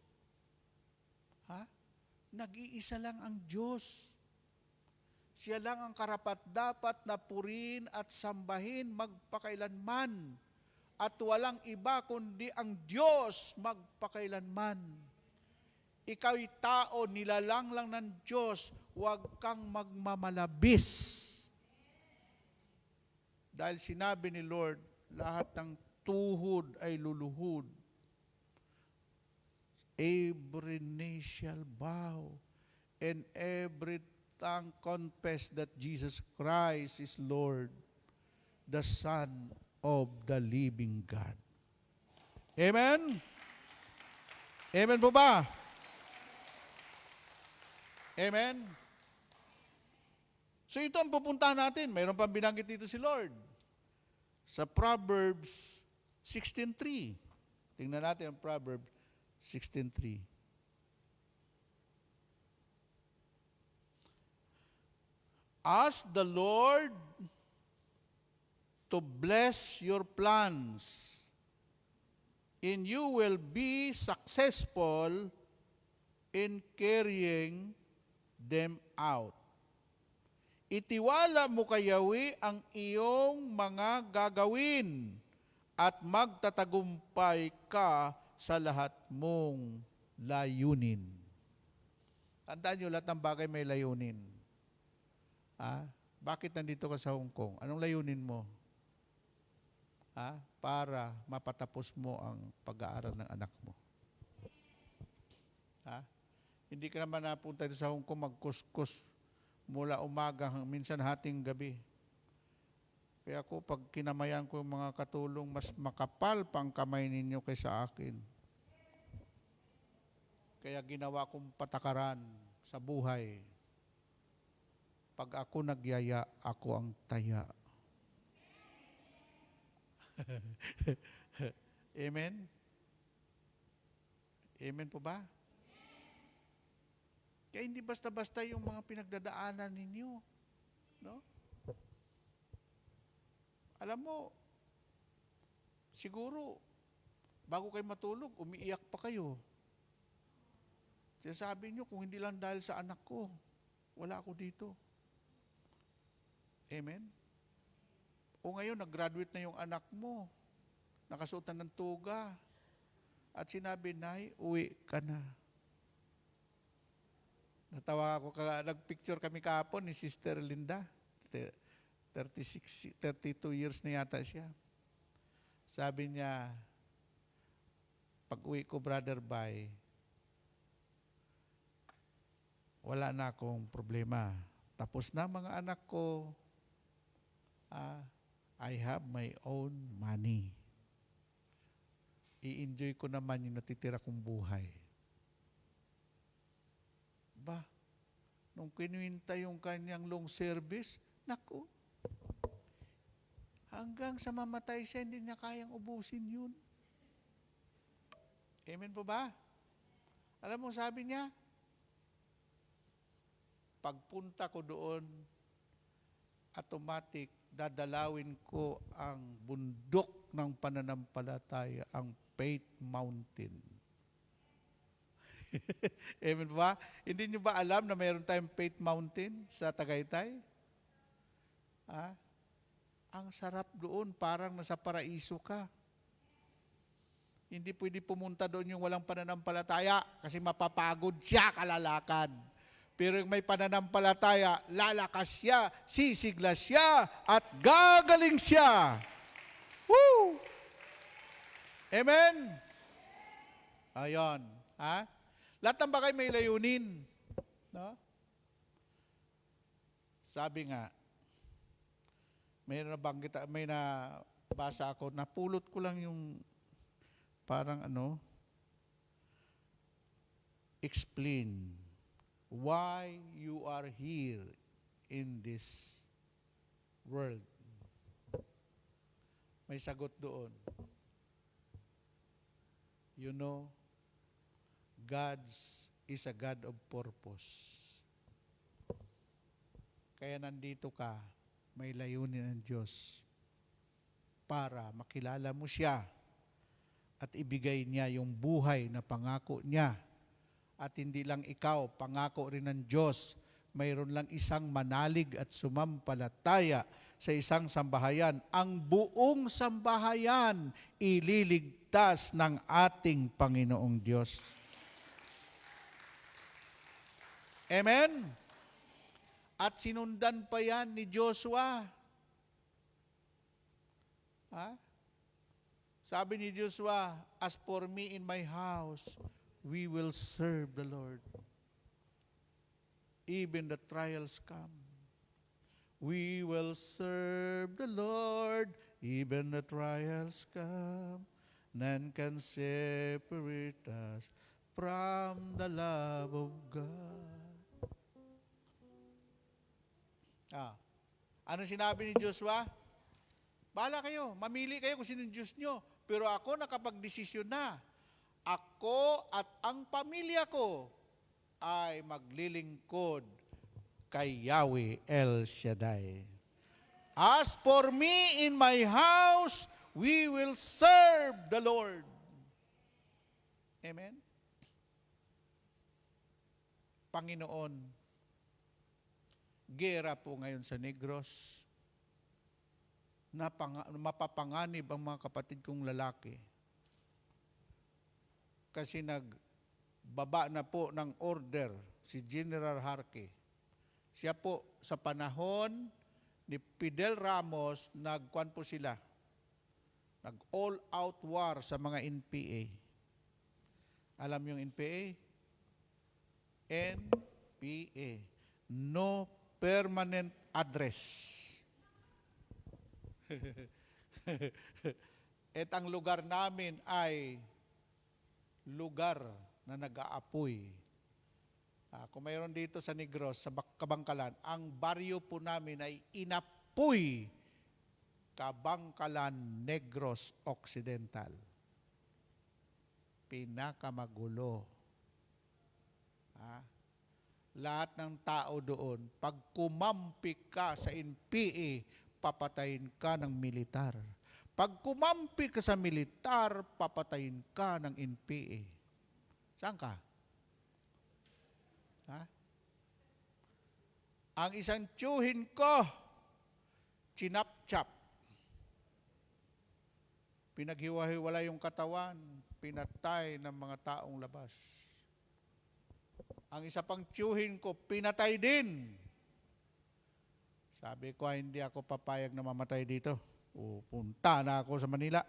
nag-iisa lang ang Diyos. Siya lang ang karapat-dapat na purihin at sambahin magpakailanman. At walang iba kundi ang Diyos magpakailanman. Ikaw'y tao, nilalang lang ng Diyos, huwag kang magmamalabis. Dahil sinabi ni Lord, lahat ng tuhod ay luluhod. Every knee shall bow, and every tongue confess that Jesus Christ is Lord, the Son of the living God. Amen? Amen po ba? Amen? So ito ang pupuntahan natin. Mayroon pang binanggit dito si Lord. Sa Proverbs 16:3. Tingnan natin ang Proverbs 16:3. Ask the Lord to bless your plans, and you will be successful in carrying them out. Itiwala mo kay Yahweh ang iyong mga gagawin at magtatagumpay ka sa lahat mong layunin. Tandaan nyo, lahat ng bagay may layunin. Bakit nandito ka sa Hong Kong? Anong layunin mo? Para mapatapos mo ang pag-aaral ng anak mo. Hindi ka naman napunta dito sa Hong Kong magkuskus mula umaga, minsan hating gabi. Kaya ako, pag kinamayan ko yung mga katulong, mas makapal pang kamay ninyo kaysa akin. Kaya ginawa kong patakaran sa buhay. Pag ako nagyaya, ako ang taya. Amen? Amen po ba? Kaya hindi basta-basta yung mga pinagdadaanan ninyo. No? Alam mo, siguro, bago kayo matulog, umiiyak pa kayo. Sinasabi nyo, kung hindi lang dahil sa anak ko, wala ako dito. Amen? O ngayon, nag-graduate na yung anak mo, nakasuotan ng tuga, at sinabi, Nay, uwi ka na. Natawa ako, nag-picture kami kahapon ni Sister Linda. 32 years na yata siya. Sabi niya, pag uwi ko, Brother Bay, wala na akong problema. Tapos na mga anak ko, I have my own money. I-enjoy ko naman yung natitira kong buhay. Ba, nung kinuwinta yung kanyang long service, naku, hanggang sa mamatay siya, hindi niya kayang ubusin yun. Amen po ba? Alam mo, sabi niya, pagpunta ko doon, automatic, dadalawin ko ang bundok ng pananampalataya, ang Faith Mountain. Amen ba? Hindi nyo ba alam na mayroon tayong Faith Mountain sa Tagaytay? Ang sarap doon, parang nasa paraiso ka. Hindi pwede pumunta doon yung walang pananampalataya kasi mapapagod siya kalalakad. Pero yung may pananampalataya, lalakas siya, sisigla siya, at gagaling siya. Woo! Amen? Ayon. Ha? Lahat ng bagay may layunin. No? Sabi nga, may nabasa ako, napulot ko lang yung parang explain why you are here in this world. May sagot doon. You know, God is a God of purpose. Kaya nandito ka, may layunin ng Diyos para makilala mo siya at ibigay niya yung buhay na pangako niya. At hindi lang ikaw, pangako rin ng Diyos. Mayroon lang isang manalig at sumampalataya sa isang sambahayan. Ang buong sambahayan ililigtas ng ating Panginoong Diyos. Amen? At sinundan pa yan ni Joshua. Ha? Sabi ni Joshua, as for me in my house, we will serve the Lord. Even the trials come. We will serve the Lord, even the trials come. None can separate us from the love of God. Ano sinabi ni Joshua? Bahala kayo, mamili kayo kung sino yung Diyos nyo. Pero ako nakapag-desisyon na. Ako at ang pamilya ko ay maglilingkod kay Yahweh El Shaddai. As for me in my house, we will serve the Lord. Amen? Panginoon, gera po ngayon sa Negros, mapapanganib ang mga kapatid kong lalaki. Kasi nagbaba na po ng order si General Harke. Siya po sa panahon ni Fidel Ramos, nagkuan po sila. Nag-all-out war sa mga NPA. Alam yung NPA? NPA. No permanent address. At ang lugar namin ay lugar na nag-aapoy. Kung mayroon dito sa Negros, sa Kabangkalan, ang baryo po namin ay Inapoy, Kabangkalan, Negros Occidental. Pinakamagulo. Lahat ng tao doon, pag kumampi ka sa NPA, papatayin ka ng militar. Pag kumampi ka sa militar, papatayin ka ng NPA. Saan ka? Ang isang tiyuhin ko, chinap-chap. Pinaghiwa-hiwala yung katawan, pinatay ng mga taong labas. Ang isa pang tiyuhin ko, pinatay din. Sabi ko, hindi ako papayag na mamatay dito. Punta na ako sa Manila.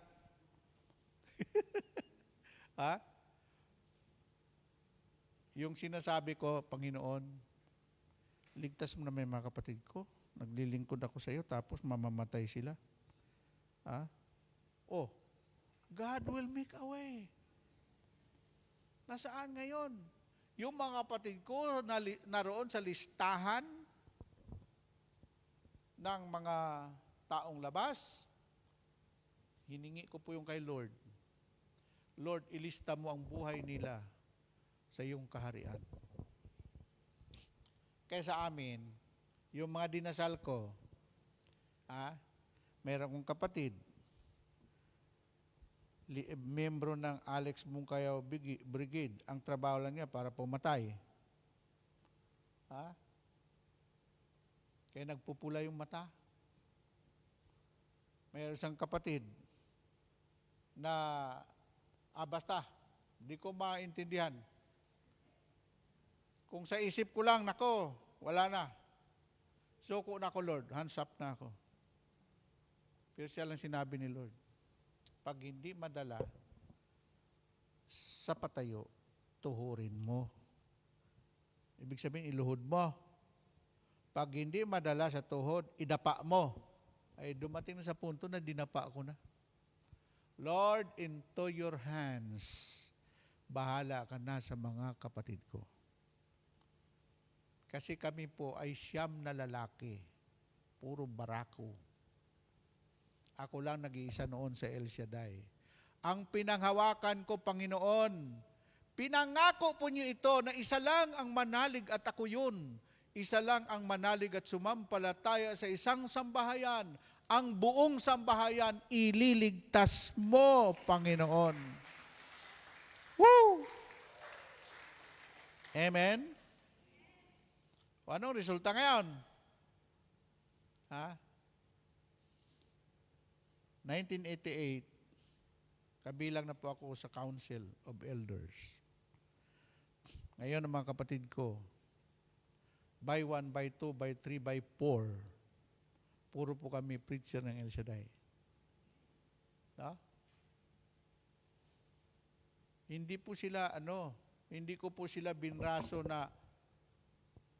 Yung sinasabi ko, Panginoon, ligtas mo na may mga kapatid ko. Naglilingkod ako sa iyo, tapos mamamatay sila. God will make a way. Nasaan ngayon? Yung mga kapatid ko naroon sa listahan ng mga taong labas, hiningi ko po yung kay Lord. Lord, ilista mo ang buhay nila sa iyong kaharian. Kaya sa amin, yung mga dinasal ko, meron kong kapatid, membro ng Alex Mungkayaw Brigade, ang trabaho lang niya para pumatay. Kaya nagpupula yung mata. Mayroon siyang kapatid na, basta, di ko maintindihan. Kung sa isip ko lang, nako, wala na. Suko na ako, Lord. Hands up na ako. Pero siya lang sinabi ni Lord, pag hindi madala sa patayo, tuhurin mo. Ibig sabihin, iluhod mo. Pag hindi madala sa tuhod, idapa mo. Ay dumating na sa punto na dinapa ko na. Lord, into your hands, bahala ka na sa mga kapatid ko. Kasi kami po ay 9 na lalaki. Puro barako. Ako lang nag-iisa noon sa El Shaddai. Ang pinanghawakan ko, Panginoon, pinangako po niyo ito na isa lang ang manalig at ako yun. Isa lang ang manalig at sumampalataya sa isang sambahayan. Ang buong sambahayan, ililigtas mo, Panginoon. Woo! Amen? O anong resulta ngayon? Ha? 1988, kabilang na po ako sa Council of Elders. Ngayon, mga kapatid ko, by 1, by 2, by 3, by 4, puro po kami preacher ng El Shaddai. Ha? Hindi po sila, hindi ko po sila binraso na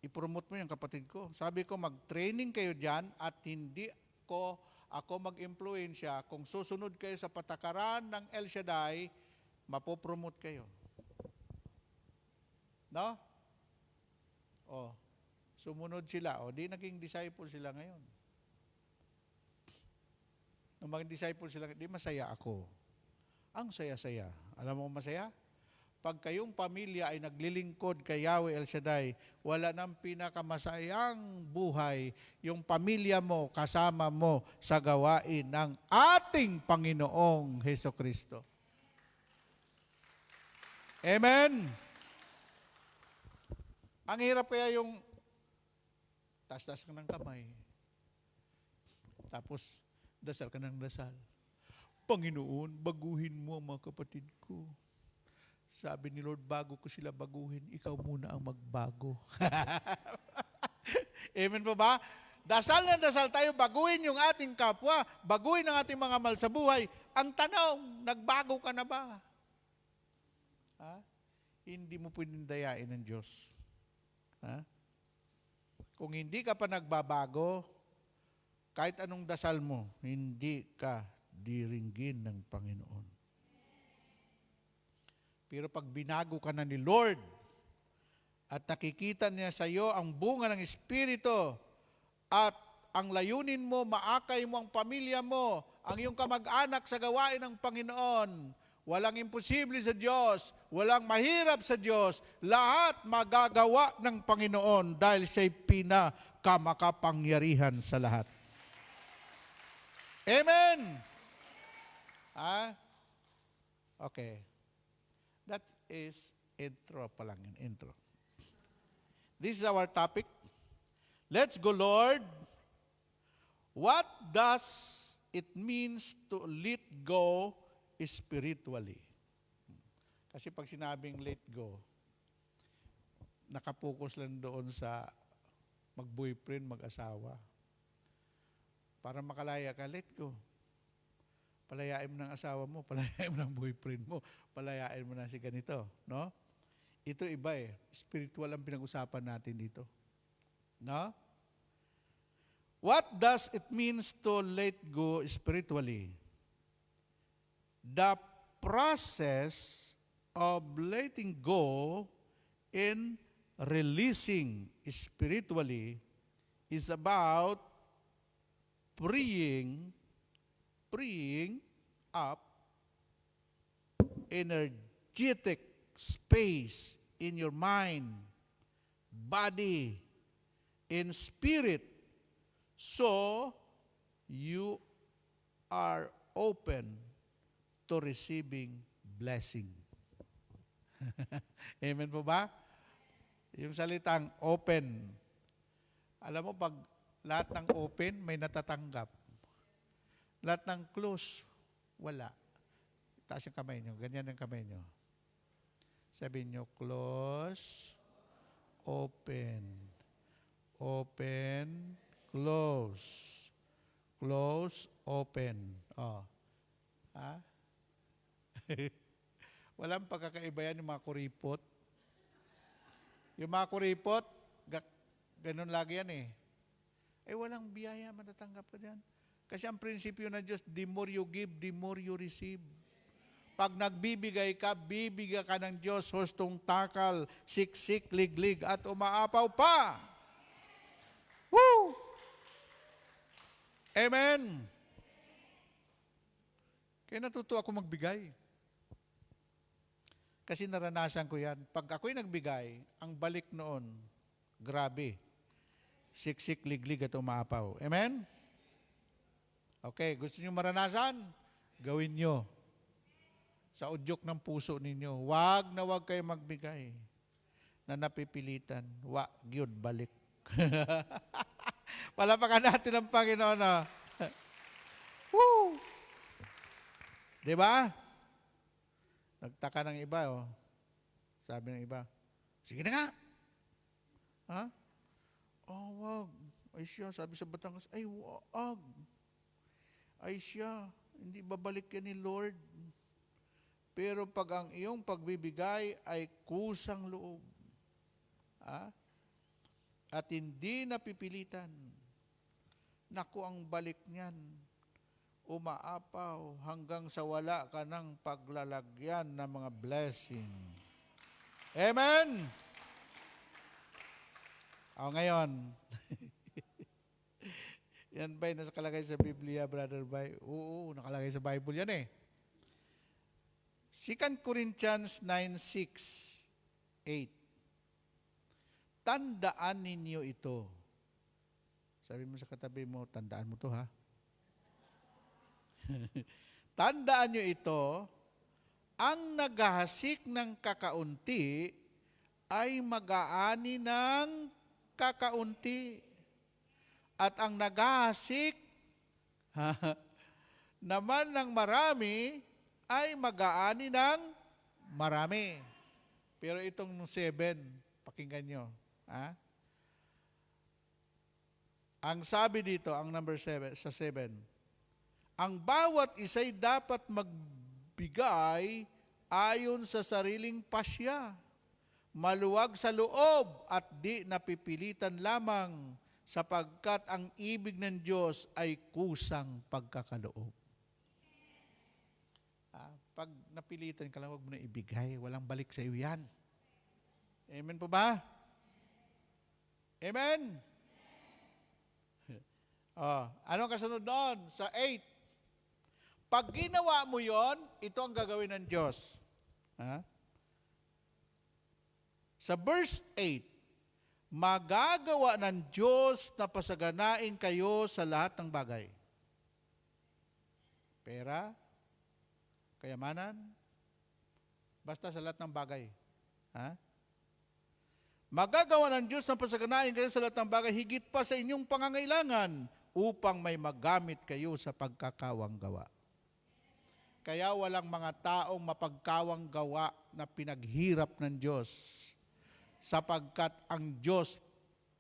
i-promote mo yung kapatid ko. Sabi ko, mag-training kayo dyan at hindi ko ako mag-impluensya. Kung susunod kayo sa patakaran ng El Shaddai, mapopromote kayo. No? O, sumunod sila. O, di naging disciple sila ngayon. Nung maging disciple sila, di masaya ako. Ang saya-saya. Alam mo masaya? Pag kayong pamilya ay naglilingkod kay Yahweh El Shaddai, wala nang pinakamasayang buhay yung pamilya mo, kasama mo sa gawain ng ating Panginoong Hesukristo. Amen? Ang hirap kaya yung tas-tas ka ng kamay, tapos dasal ka ng dasal. Panginoon, baguhin mo ang mga kapatid ko. Sabi ni Lord, bago ko sila baguhin, ikaw muna ang magbago. Amen po ba? Dasal na dasal tayo, baguhin yung ating kapwa, baguhin ang ating mga mahal sa buhay. Ang tanong, nagbago ka na ba? Ha? Hindi mo pwedeng dayain ng Diyos. Ha? Kung hindi ka pa nagbabago, kahit anong dasal mo, hindi ka diringgin ng Panginoon. Pero pag binago ka na ni Lord at nakikita niya sa iyo ang bunga ng Espiritu at ang layunin mo, maakay mo ang pamilya mo, ang iyong kamag-anak sa gawain ng Panginoon, walang imposible sa Diyos, walang mahirap sa Diyos, lahat magagawa ng Panginoon dahil siya'y pinakamakapangyarihan sa lahat. Amen! Ha? Okay. That is intro pa lang yun, intro. This is our topic. Let's go, Lord. What does it means to let go spiritually? Kasi pag sinabing let go, nakapokus lang doon sa mag-boyfriend, mag-asawa. Para makalaya ka, let go. Palayain mo ng asawa mo, palayain mo ng boyfriend mo, palayain mo na si ganito, no? Ito iba eh. Spiritual ang pinag-usapan natin dito. No? What does it means to let go spiritually? The process of letting go and releasing spiritually is about freeing up energetic space in your mind, body, and spirit, so you are open to receiving blessing. Amen po ba? Yung salitang open. Alam mo, pag lahat ng open, may natatanggap. Lahat ng close, wala. Taas yung kamay nyo. Ganyan ang kamay nyo. Sabihin nyo, close, open. Open, close. Close, open. Oh. Ha? Walang pagkakaiba yan yung mga kuripot. Yung mga kuripot, ganun lagi yan eh. Walang biyaya matatanggap ka dyan. Kasi ang prinsipyo ng Diyos, the more you give, the more you receive. Pag nagbibigay ka, bibigyan ka ng Diyos, hustong takal, siksik, liglig, at umaapaw pa. Woo! Amen! Kaya natuto ako magbigay. Kasi naranasan ko yan. Pag ako'y nagbigay, ang balik noon, grabe. Siksik, liglig at umaapaw. Amen? Okay, gusto niyo maranasan? Gawin niyo. Sa udyok ng puso ninyo. Wag na wag kayo magbigay na napipilitan. Wag yun, balik. Palapakan natin ang Panginoon. No? Woo! Diba? Nagtaka ng iba, oh. Sabi ng iba, sige na nga. Ha? Oh, wag. Ay siya, sabi sa Batangas, ay wag. Ay siya, hindi babalik yan ni Lord. Pero pag ang iyong pagbibigay ay kusang loob, at hindi napipilitan, naku ang balik niyan, umaapaw hanggang sa wala ka ng paglalagyan ng mga blessing. Amen? Ngayon, yan ba'y nakalagay sa Biblia, Brother Bay? Oo, nakalagay sa Bible yan eh. 2 Corinthians 9:6, 8. Tandaan ninyo ito. Sabi mo sa katabi mo, tandaan mo to ha. Tandaan nyo ito, ang naghahasik ng kakaunti ay mag-aani ng kakaunti. At ang naghahasik naman ng marami ay mag-aani ng marami. Pero itong 7, pakinggan nyo. Ang sabi dito, ang number 7, sa 7, ang bawat isa'y dapat magbigay ayon sa sariling pasya, maluwag sa loob at di napipilitan lamang, sapagkat ang ibig ng Diyos ay kusang pagkakaloob. Pag napilitan ka lang, huwag mo na ibigay. Walang balik sa iyo yan. Amen po ba? Amen? Anong kasunod doon? Sa 8. Pag ginawa mo yon, ito ang gagawin ng Diyos. Sa verse 8, magagawa ng Diyos na pasaganain kayo sa lahat ng bagay. Pera, kayamanan, basta sa lahat ng bagay. Magagawa ng Diyos na pasaganain kayo sa lahat ng bagay, higit pa sa inyong pangangailangan, upang may magamit kayo sa pagkakawang gawa. Kaya walang mga taong mapagkawang gawa na pinaghirap ng Diyos. Sapagkat ang Diyos,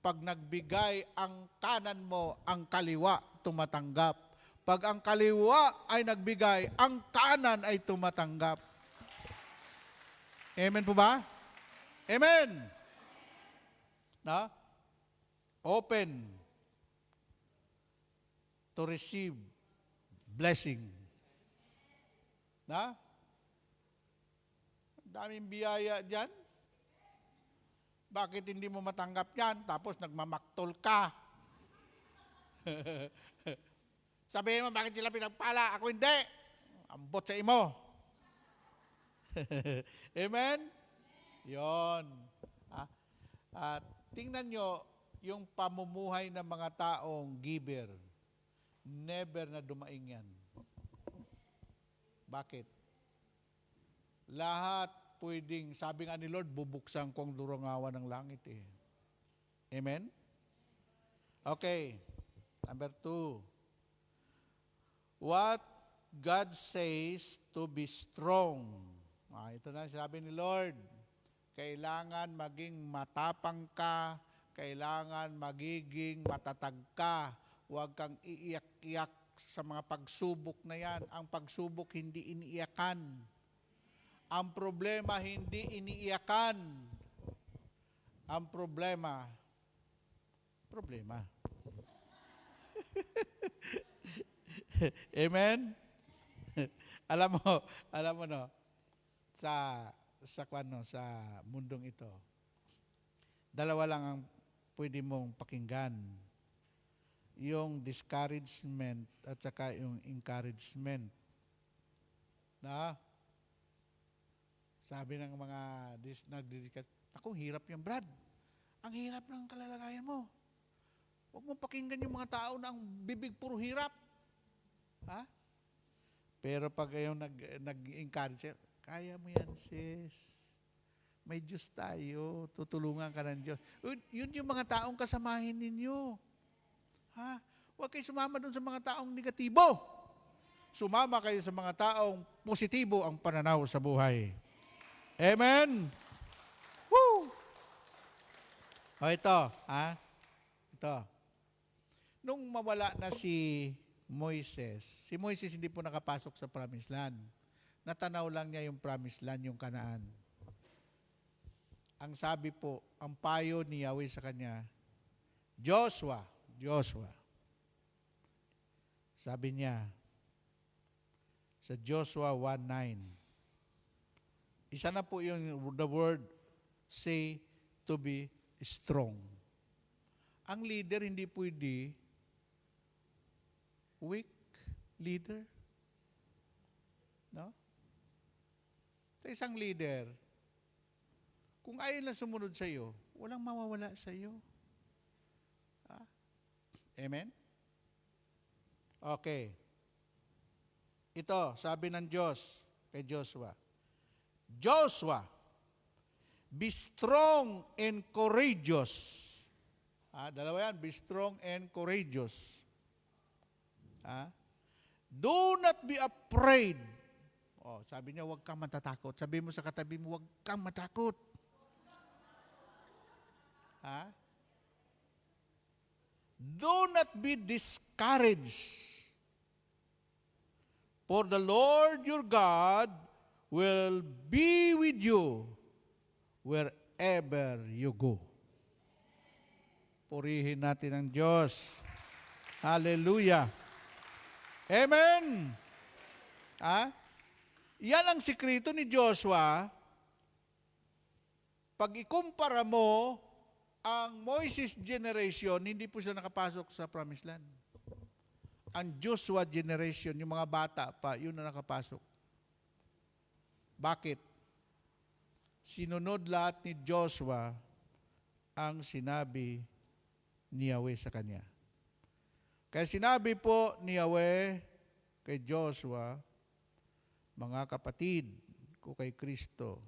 pag nagbigay ang kanan mo, ang kaliwa tumatanggap. Pag ang kaliwa ay nagbigay, ang kanan ay tumatanggap. Amen po ba? Amen! Open to receive blessing. Daming biyaya dyan. Bakit hindi mo matanggap yan? Tapos nagmamaktol ka. Sabihin mo, bakit sila pinagpala? Ako hindi. Ambot sa imo. Amen? Yon. At tingnan nyo, yung pamumuhay ng mga taong giver, never na dumaing yan. Bakit? Lahat pwedeng, sabi nga ni Lord, bubuksan ko ang durangawan ng langit eh. Amen? Okay. Number 2. What God says to be strong. Ito na sabi ni Lord. Kailangan maging matapang ka, kailangan magiging matatag ka. Huwag kang iiyak-iyak sa mga pagsubok na yan. Ang pagsubok hindi iniiyakan. Ang problema hindi iniiyakan. Ang problema. Amen? alam mo no, sa mundong ito, dalawa lang ang pwede mong pakinggan. Yung discouragement at saka yung encouragement. Na? Sabi ng mga nagdidiscuss, ako, hirap yan, Brad. Ang hirap ng kalalagayan mo. Huwag mong pakinggan yung mga tao na ang bibig puro hirap. Ha? Pero pag yung nag-encourage, kaya mo yan, sis. May Diyos tayo. Tutulungan ka ng Diyos. Yun yung mga taong kasamahin ninyo. Ha? Huwag kayo sumama doon sa mga taong negatibo. Sumama kayo sa mga taong positibo ang pananaw sa buhay. Amen? Woo! O ito, ha? Ito. Nung mawala na si Moises hindi po nakapasok sa Promised Land. Natanaw lang niya yung Promised Land, yung Kanaan. Ang sabi po, ang payo ni Yahweh sa kanya, Joshua, sabi niya, sa Joshua 1:9, isa na po yung the word say to be strong. Ang leader hindi pwede weak leader. No? Sa isang leader, kung ayaw lang sumunod sa iyo, walang mawawala sa iyo. Amen? Okay. Ito, sabi ng Diyos kay Joshua, Joshua, be strong and courageous. Dalawa yan, be strong and courageous. Do not be afraid. Sabi niya, huwag kang matatakot. Sabi mo sa katabi mo, huwag kang matakot. Do not be discouraged. For the Lord your God will be with you wherever you go. Purihin natin ang Diyos. Hallelujah. Amen. Yan ang sikreto ni Joshua. Pag ikumpara mo ang Moses generation, hindi po sila nakapasok sa Promised Land. Ang Joshua generation, yung mga bata pa, yun na nakapasok. Bakit? Sinunod lahat ni Joshua ang sinabi ni Yahweh sa kanya. Kaya sinabi po ni Yahweh kay Joshua, mga kapatid ko kay Kristo,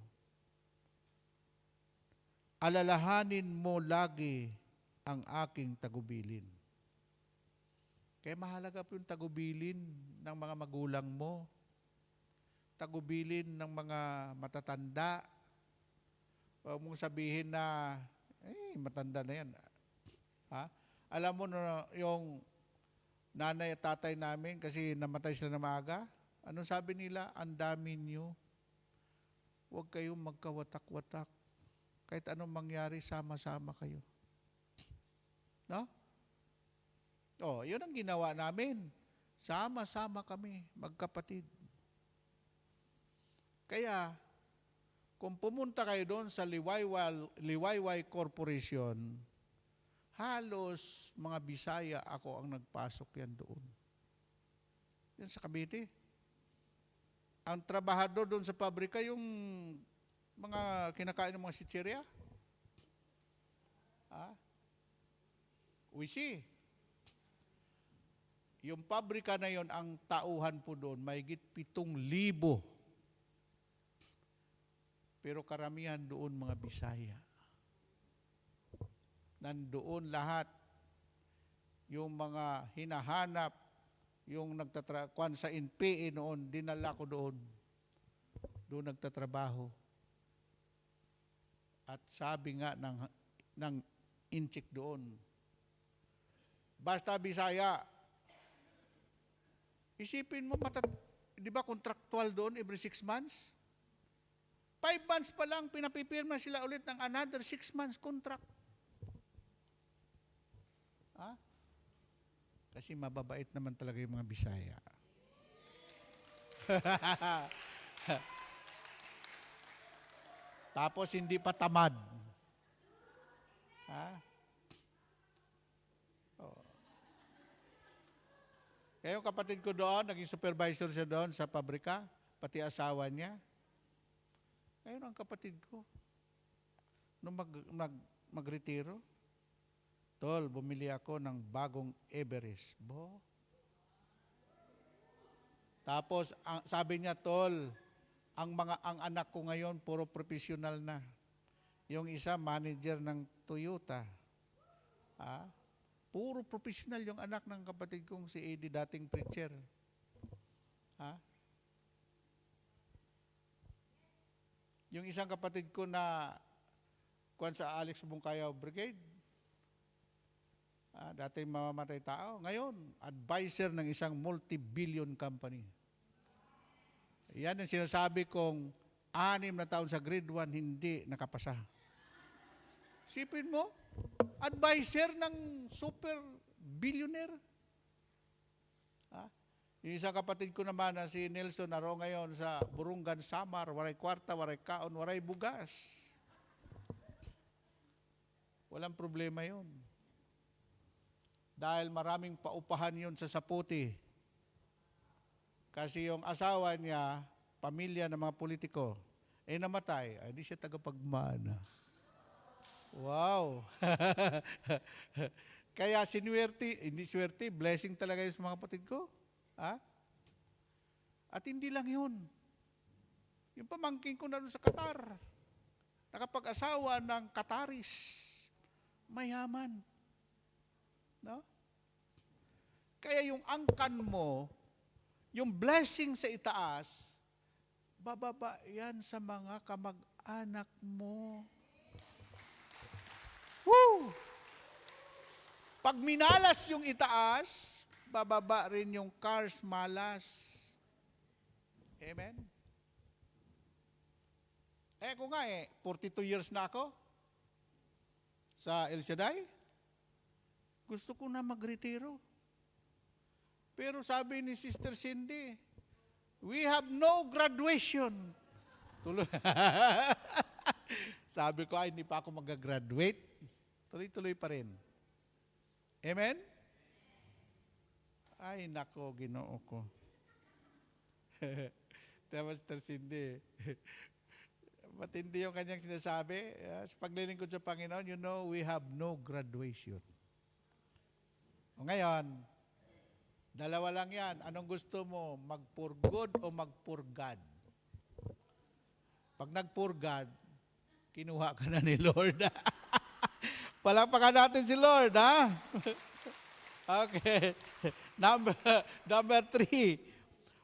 alalahanin mo lagi ang aking tagubilin. Kaya mahalaga po yung tagubilin ng mga magulang mo, tagubilin ng mga matatanda. Huwag mong sabihin na, matanda na yan. Alam mo na yung nanay at tatay namin kasi namatay sila na maaga, anong sabi nila? Ang dami niyo. Huwag kayong magkawatak-watak. Kahit anong mangyari, sama-sama kayo. No? Yun ang ginawa namin. Sama-sama kami, magkapatid. Kaya, kung pumunta kayo doon sa Liwayway Corporation, halos mga Bisaya ako ang nagpasok yan doon. Yan sa Cavite. Ang trabahador doon sa pabrika, yung mga kinakain ng mga sitserya. Uwisi. Yung pabrika na yon, ang tauhan po doon, mahigit 7,000. Pero karamihan doon mga Bisaya. Nandoon lahat. Yung mga hinahanap, yung nagtatrakuan sa NPA noon, dinala ko doon. Doon nagtatrabaho. At sabi nga ng inchik doon, basta Bisaya, isipin mo, di ba contractual doon every 6 months? 5 months pa lang, pinapipirma sila ulit ng another 6 months contract. Ha? Kasi mababait naman talaga yung mga Bisaya. Tapos hindi pa tamad. Ha? Oh. Kaya yung kapatid ko doon, naging supervisor siya doon sa pabrika, pati asawa niya. Ngayon ang kapatid ko, nung magretiro, Tol, bumili ako ng bagong Everest. Tapos sabi niya, Tol, ang anak ko ngayon puro professional na. Yung isa manager ng Toyota. Puro professional yung anak ng kapatid kong si Eddie, dating preacher. Yung isang kapatid ko na kuwan sa Alex Bungkayaw Brigade, dating mamamatay tao, ngayon, advisor ng isang multi-billion company. Yan ang sinasabi kong 6 na taon sa grade 1, hindi nakapasa. Sipin mo, advisor ng super billionaire. Yung isang kapatid ko naman na si Nelson, naroon ngayon sa Burungan, Samar, waray kwarta, waray kaon, waray bugas. Walang problema yun. Dahil maraming paupahan yun sa Saputi. Kasi yung asawa niya, pamilya ng mga politiko, namatay. Ay, di siya tagapagmana. Wow! Kaya hindi swerte, blessing talaga yun sa mga kapatid ko. At hindi lang yun. Yung pamangkin ko na doon sa Qatar, nakapag-asawa ng Qataris, mayaman. No? Kaya yung angkan mo, yung blessing sa itaas, bababa yan sa mga kamag-anak mo. Woo! Pag minalas yung itaas, bababa rin yung cars malas. Amen? Ako nga 42 years na ako sa El Shaddai. Gusto ko na magretiro. Pero sabi ni Sister Cindy, we have no graduation. Tuloy. Sabi ko, hindi pa ako mag-graduate. Tuloy-tuloy pa rin. Amen? Ay, nako, Ginoo ko. Tama, Sister Cindy. Matindi yung kanyang sinasabi. Sa paglilingkod sa Panginoon, you know, we have no graduation. O ngayon, dalawa lang yan. Anong gusto mo? Mag-for good o mag-for God? Pag nag-for God, kinuha ka na ni Lord. Palakpakan natin si Lord, ha? Okay. Number 3.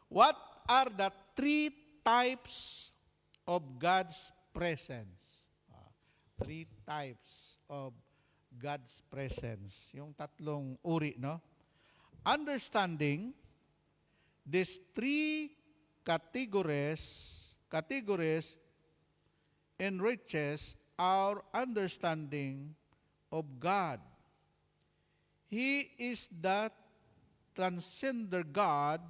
What are the 3 types of God's presence? 3 types of God's presence. Yung 3 uri, no? Understanding these 3 categories enriches our understanding of God. He is the transcendent God,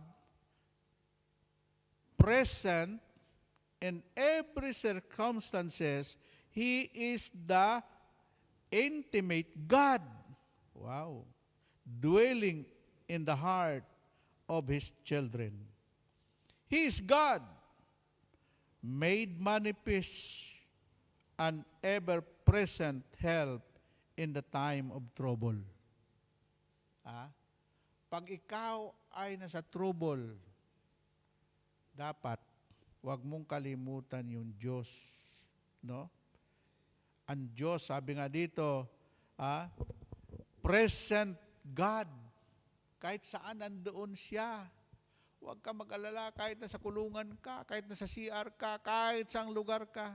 present in every circumstances. He is the intimate God. Wow. Dwelling in the heart of His children. He is God, made manifest, an ever-present help in the time of trouble. Pag ikaw ay nasa trouble, dapat huwag mong kalimutan yung Diyos. No? Ang Diyos, sabi nga dito, present God. Kahit saan nandoon siya. Huwag ka mag-alala kahit nasa kulungan ka, kahit nasa CR ka, kahit saang lugar ka.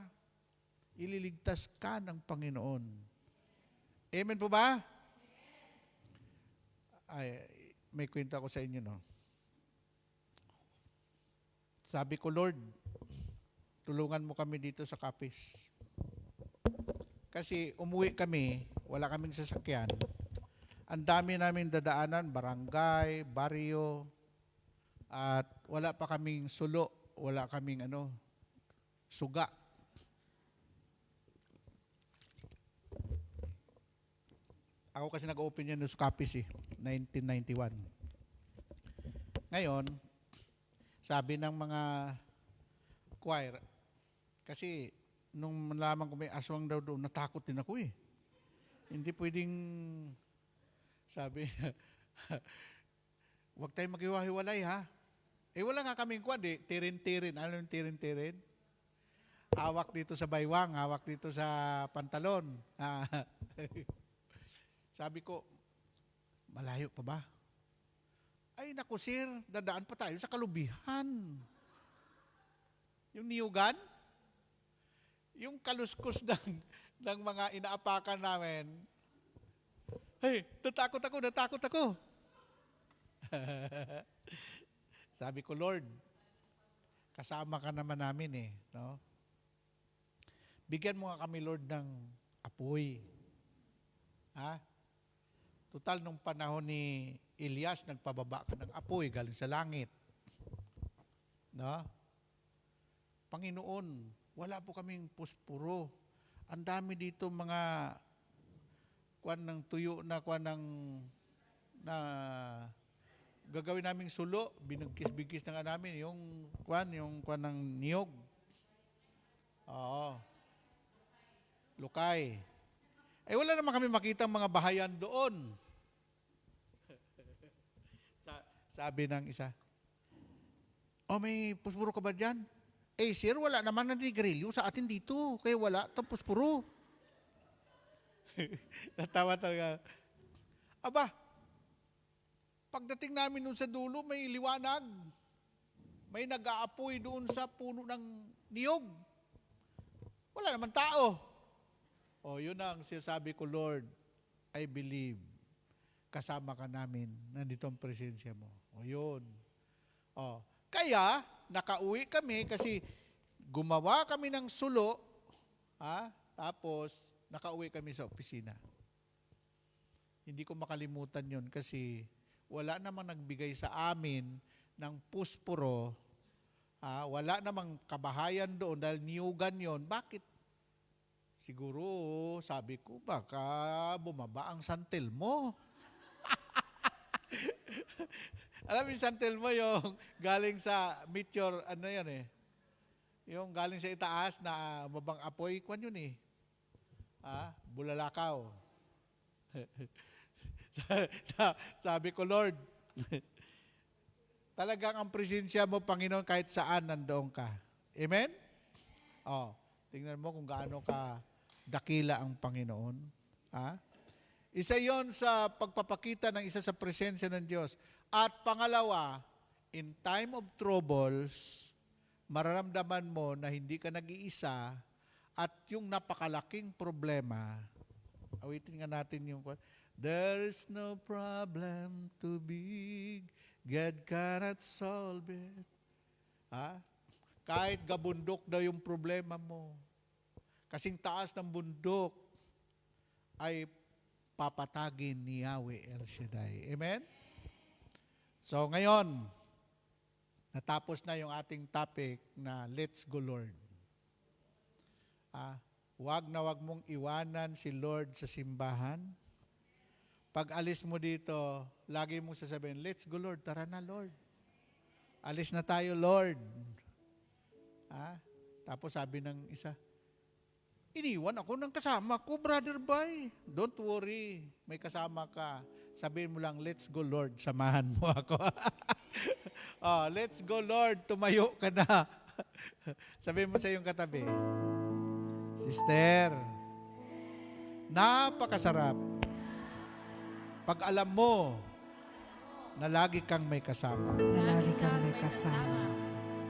Ililigtas ka ng Panginoon. Amen po ba? Ay, may kwento ako sa inyo, no? Sabi ko, Lord, tulungan mo kami dito sa Capiz. Kasi umuwi kami, wala kaming sasakyan. Ang dami namin dadaanan, barangay, baryo, at wala pa kaming sulo, wala kaming suga. Ako kasi nag-open yan sa Capiz 1991. Ngayon, sabi ng mga choir, kasi nung nalaman ko may aswang daw doon, natakot din ako eh. Hindi pwedeng, sabi, huwag tayong maghiwa-hiwalay ha. Wala nga kaming kwad eh, tirin-tirin. Ano yung tirin-tirin? Hawak dito sa baywang, hawak dito sa pantalon. Sabi ko, malayo pa ba? Ay naku sir, dadaan pa tayo sa Kalubihan. Yung niyugan, yung kaluskos ng mga inaapakan namin. Hey, natakot ako. Sabi ko, Lord, kasama ka naman namin no? Bigyan mo nga kami, Lord, ng apoy. Ha? Total, nung panahon ni Elias, nagpababa ka ng apoy galing sa langit. No? Panginoon, wala po kaming puspuro. Ang dami dito mga kuwan ng tuyo na gagawin naming sulo, binagkis-bigkis na nga namin yung kuwan ng niyog. Oo. Lukay. Wala naman kami makitang mga bahayan doon. Sabi ng isa, may puspuro ka ba dyan? Sir, wala naman nanigrilyo sa atin dito, kaya wala itong puspuro. Natawa talaga. Aba, pagdating namin doon sa dulo, may liwanag. May nag-aapoy doon sa puno ng niyog. Wala naman tao. Yun ang sinasabi ko, Lord, I believe. Kasama ka namin, nandito ang presensya mo. Yun. Kaya, nakauwi kami kasi gumawa kami ng sulo, tapos nakauwi kami sa opisina. Hindi ko makalimutan yun kasi wala namang nagbigay sa amin ng puspuro, wala namang kabahayan doon dahil niyugan yon. Bakit? Siguro, sabi ko, baka bumaba ang santel mo. Alam mo yung santel mo, yung galing sa meteor, yung galing sa itaas na mabang apoy, kwan yun bulalakaw. Sabi ko, Lord, talagang ang presensya mo, Panginoon, kahit saan nandoon ka. Amen? Tingnan mo kung gaano ka dakila ang Panginoon. Isa yon sa pagpapakita ng isa sa presensya ng Diyos. At pangalawa, in time of troubles, mararamdaman mo na hindi ka nag-iisa at yung napakalaking problema, awitin nga natin yung, there is no problem too big, God cannot solve it. Kahit gabundok daw yung problema mo, kasing taas ng bundok ay papatagin ni Yahweh El Shaddai. Amen? So ngayon, natapos na yung ating topic na Let's Go Lord. Wag na wag mong iwanan si Lord sa simbahan. Pag alis mo dito, lagi mong sasabihin, Let's go Lord, tara na Lord. Alis na tayo Lord. Tapos sabi ng isa, iniwan ako ng kasama ko, Brother Bay. Don't worry, may kasama ka. Sabihin mo lang, let's go Lord, samahan mo ako. Let's go Lord, tumayo ka na. Sabihin mo sa iyong katabi, Sister, napakasarap pag alam mo na lagi kang may kasama. Na lagi kang may kasama.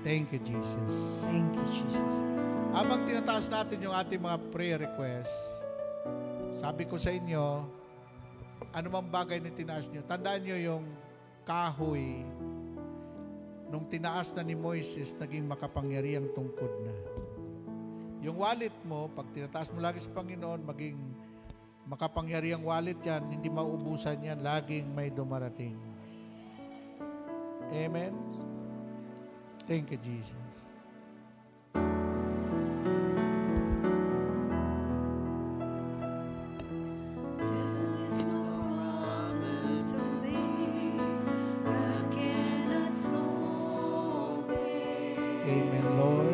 Thank you, Jesus. Thank you, Jesus. Habang tinataas natin yung ating mga prayer request, sabi ko sa inyo, anumang bagay na tinaas nyo, tandaan nyo yung kahoy, nung tinaas na ni Moises, naging makapangyarihang tungkod na. Yung wallet mo, pag tinataas mo lagi sa Panginoon, maging makapangyariang wallet yan, hindi mauubusan yan, laging may dumarating. Amen? Thank you, Jesus. Amen, Lord.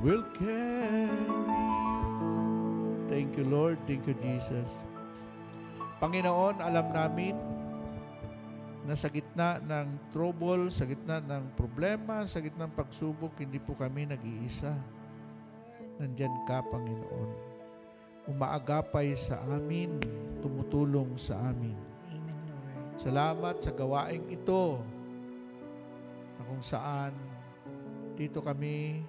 Will carry you. Thank you, Lord. Thank you, Jesus. Panginoon, alam namin na sa gitna ng trouble, sa gitna ng problema, sa gitna ng pagsubok, hindi po kami nag-iisa. Nandyan ka, Panginoon. Umaagapay sa amin, tumutulong sa amin. Amen, Lord. Salamat sa gawaing ito na kung saan dito kami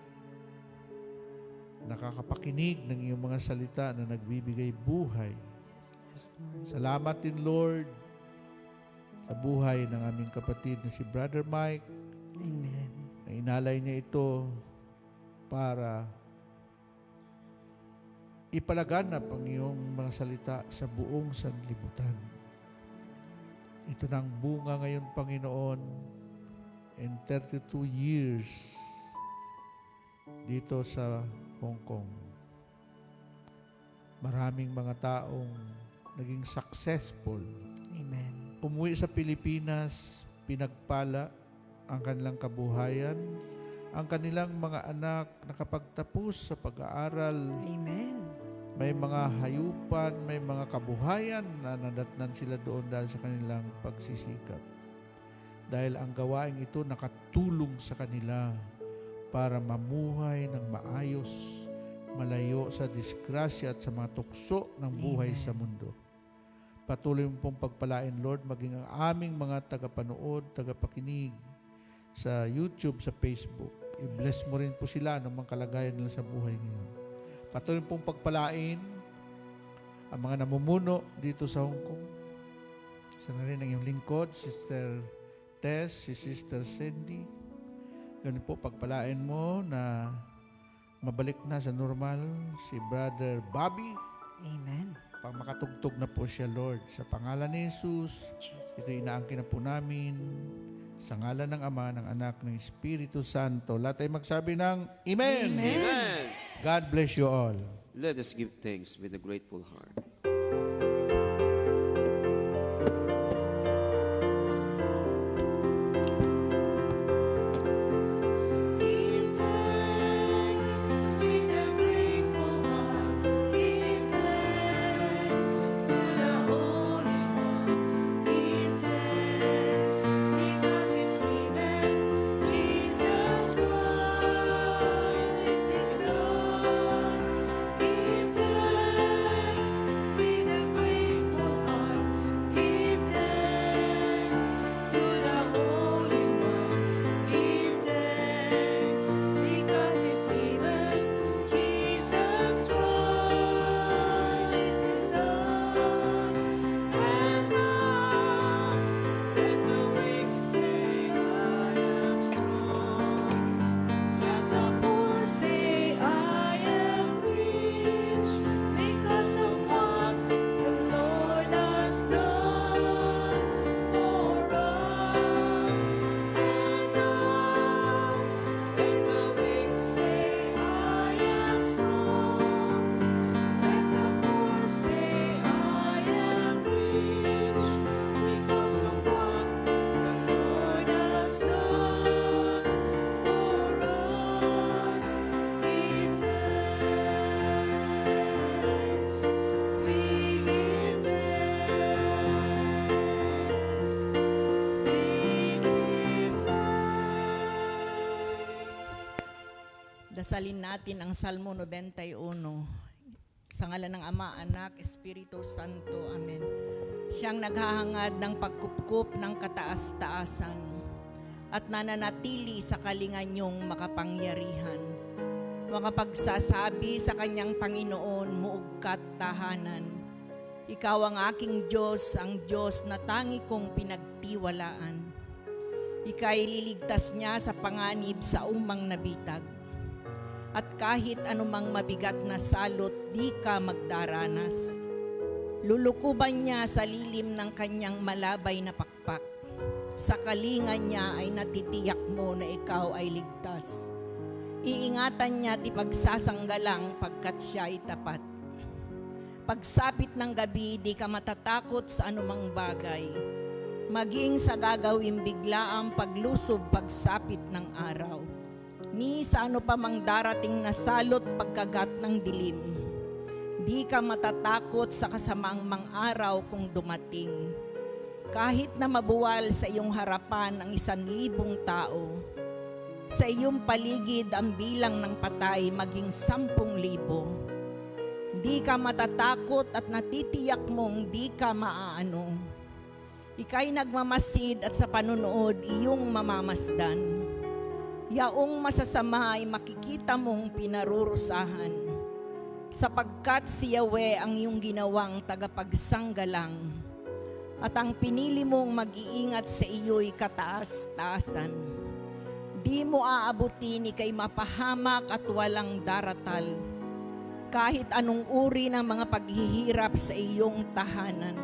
nakakapakinig ng iyong mga salita na nagbibigay buhay. Salamat din, Lord, sa buhay ng aming kapatid na si Brother Mike. Amen. Na inalay niya ito para ipalaganap ang iyong mga salita sa buong sanlibutan. Ito na ang bunga ngayon, Panginoon, in 32 years dito sa Hong Kong. Maraming mga taong naging successful. Amen. Umuwi sa Pilipinas, pinagpala ang kanilang kabuhayan, ang kanilang mga anak nakapagtapos sa pag-aaral. Amen. May mga hayupan, may mga kabuhayan na nadatnan sila doon dahil sa kanilang pagsisikap. Dahil ang gawain ito nakatulong sa kanila para mamuhay ng maayos, malayo sa disgrasya at sa mga tukso ng buhay sa mundo. Patuloy mo pong pagpalain, Lord, maging ang aming mga tagapanood, tagapakinig sa YouTube, sa Facebook. I-bless mo rin po sila anumang kalagayan nila sa buhay ngayon. Patuloy pong pagpalain ang mga namumuno dito sa Hong Kong. Sana rin ang iyong lingkod, Sister Tess, si Sister Cindy. Ganun po, pagpalain mo na mabalik na sa normal si Brother Bobby. Amen. Pag makatugtog na po siya, Lord. Sa pangalan ni Jesus, ito inaangkin na po namin. Sa ngalan ng Ama, ng Anak, ng Espiritu Santo. Lahat ay magsabi ng Amen. Amen. God bless you all. Let us give thanks with a grateful heart. Give thanks with a grateful heart. Give thanks to the Holy One. Give thanks because His name Jesus Christ is His Son. Give thanks with a grateful heart. Give thanks to the Holy One. Give thanks because His name Jesus Christ is His Son. And now let the weak say, I am strong. Let the poor say, I am rich because of what the Lord has done for us. And now let the weak say, I am strong. Let the poor say, I am rich because of what the Lord has done for us. Give thanks, we give thanks, we give thanks. Dasalin natin ang Salmo 91. Sa ngalan ng Ama, Anak, Espiritu Santo. Amen. Siyang naghahangad ng pagkupkup ng kataas-taasan at nananatili sa kalinganyong makapangyarihan. Makapagsasabi sa kanyang Panginoon, muugkat tahanan. Ikaw ang aking Diyos, ang Diyos na tangi kong pinagtiwalaan. Ika'y liligtas niya sa panganib sa umang nabitag. At kahit anumang mabigat na salot, di ka magdaranas. Lulukuban niya sa lilim ng kanyang malabay na pakpak. Sa kalinga niya ay natitiyak mo na ikaw ay ligtas. Iingatan niya at ipagsasanggalang pagkat siya ay tapat. Pagsapit ng gabi, di ka matatakot sa anumang bagay. Maging sa gagawing biglaang paglusob pagsapit ng araw. Ni sa ano pa mang darating na salot pagkagat ng dilim. Di ka matatakot sa kasamaang mang-araw kung dumating. Kahit na mabuwal sa iyong harapan ang 1,000 tao, sa iyong paligid ang bilang ng patay maging 10,000. Di ka matatakot at natitiyak mong di ka maaano. Ika'y nagmamasid at sa panunood iyong mamamasdan. Yaong masasama ay makikita mong pinarurusahan, sapagkat si Yahweh ang iyong ginawang tagapagsanggalang, at ang pinili mong mag-iingat sa iyo'y kataas-taasan. Di mo aabutin ika'y mapahamak at walang daratal. kahit anong uri ng mga paghihirap sa iyong tahanan.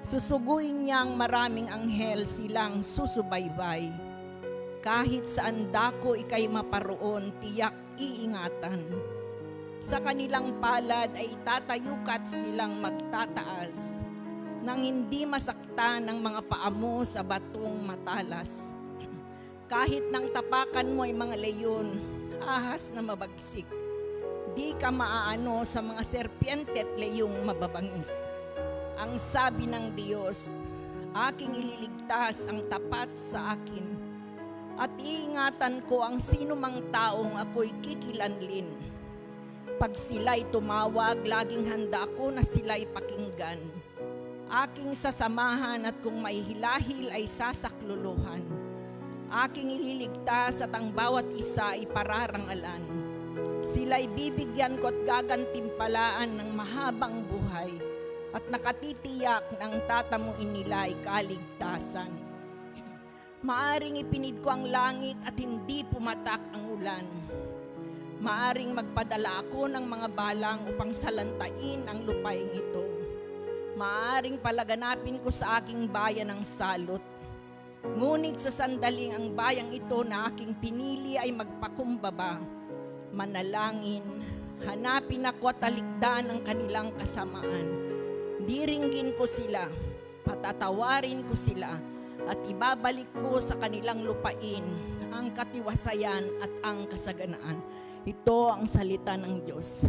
Susuguin niyang maraming anghel silang susubaybay. Kahit saan dako ikay maparoon, tiyak iingatan. Sa kanilang palad ay itatayukat silang magtataas, nang hindi masaktan ng mga paa mo sa batong matalas. Kahit nang tapakan mo ay mga leyon, ahas na mabagsik, di ka maaano sa mga serpiente at leyong mababangis. Ang sabi ng Diyos, aking ililigtas ang tapat sa akin, at iingatan ko ang sino mang taong ako'y kikilanlin. Pag sila'y tumawag, laging handa ako na sila'y pakinggan. Aking sasamahan at kung may hilahil ay sasakluluhan. Aking ililigtas at ang bawat isa ay pararangalan. Sila'y bibigyan ko at gagantimpalaan ng mahabang buhay at nakatitiyak ng tatamuin nila ay kaligtasan. Maaring ipinid ko ang langit at hindi pumatak ang ulan. Maaring magpadala ako ng mga balang upang salantain ang lupaing ito. Maaring palaganapin ko sa aking bayan ang salot. Ngunit sa sandaling ang bayang ito na aking pinili ay magpakumbaba. Manalangin, hanapin ako at talikdan ang kanilang kasamaan. Diringgin ko sila, patatawarin ko sila, at ibabalik ko sa kanilang lupain ang katiwasayan at ang kasaganaan. Ito ang salita ng Diyos.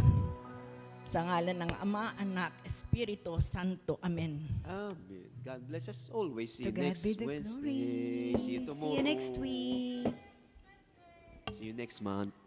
Sa ngalan ng Ama, Anak, Espiritu Santo. Amen. Amen. God bless us always. See To you God next be the Wednesday. glory. See you tomorrow. See you next week. See you next month.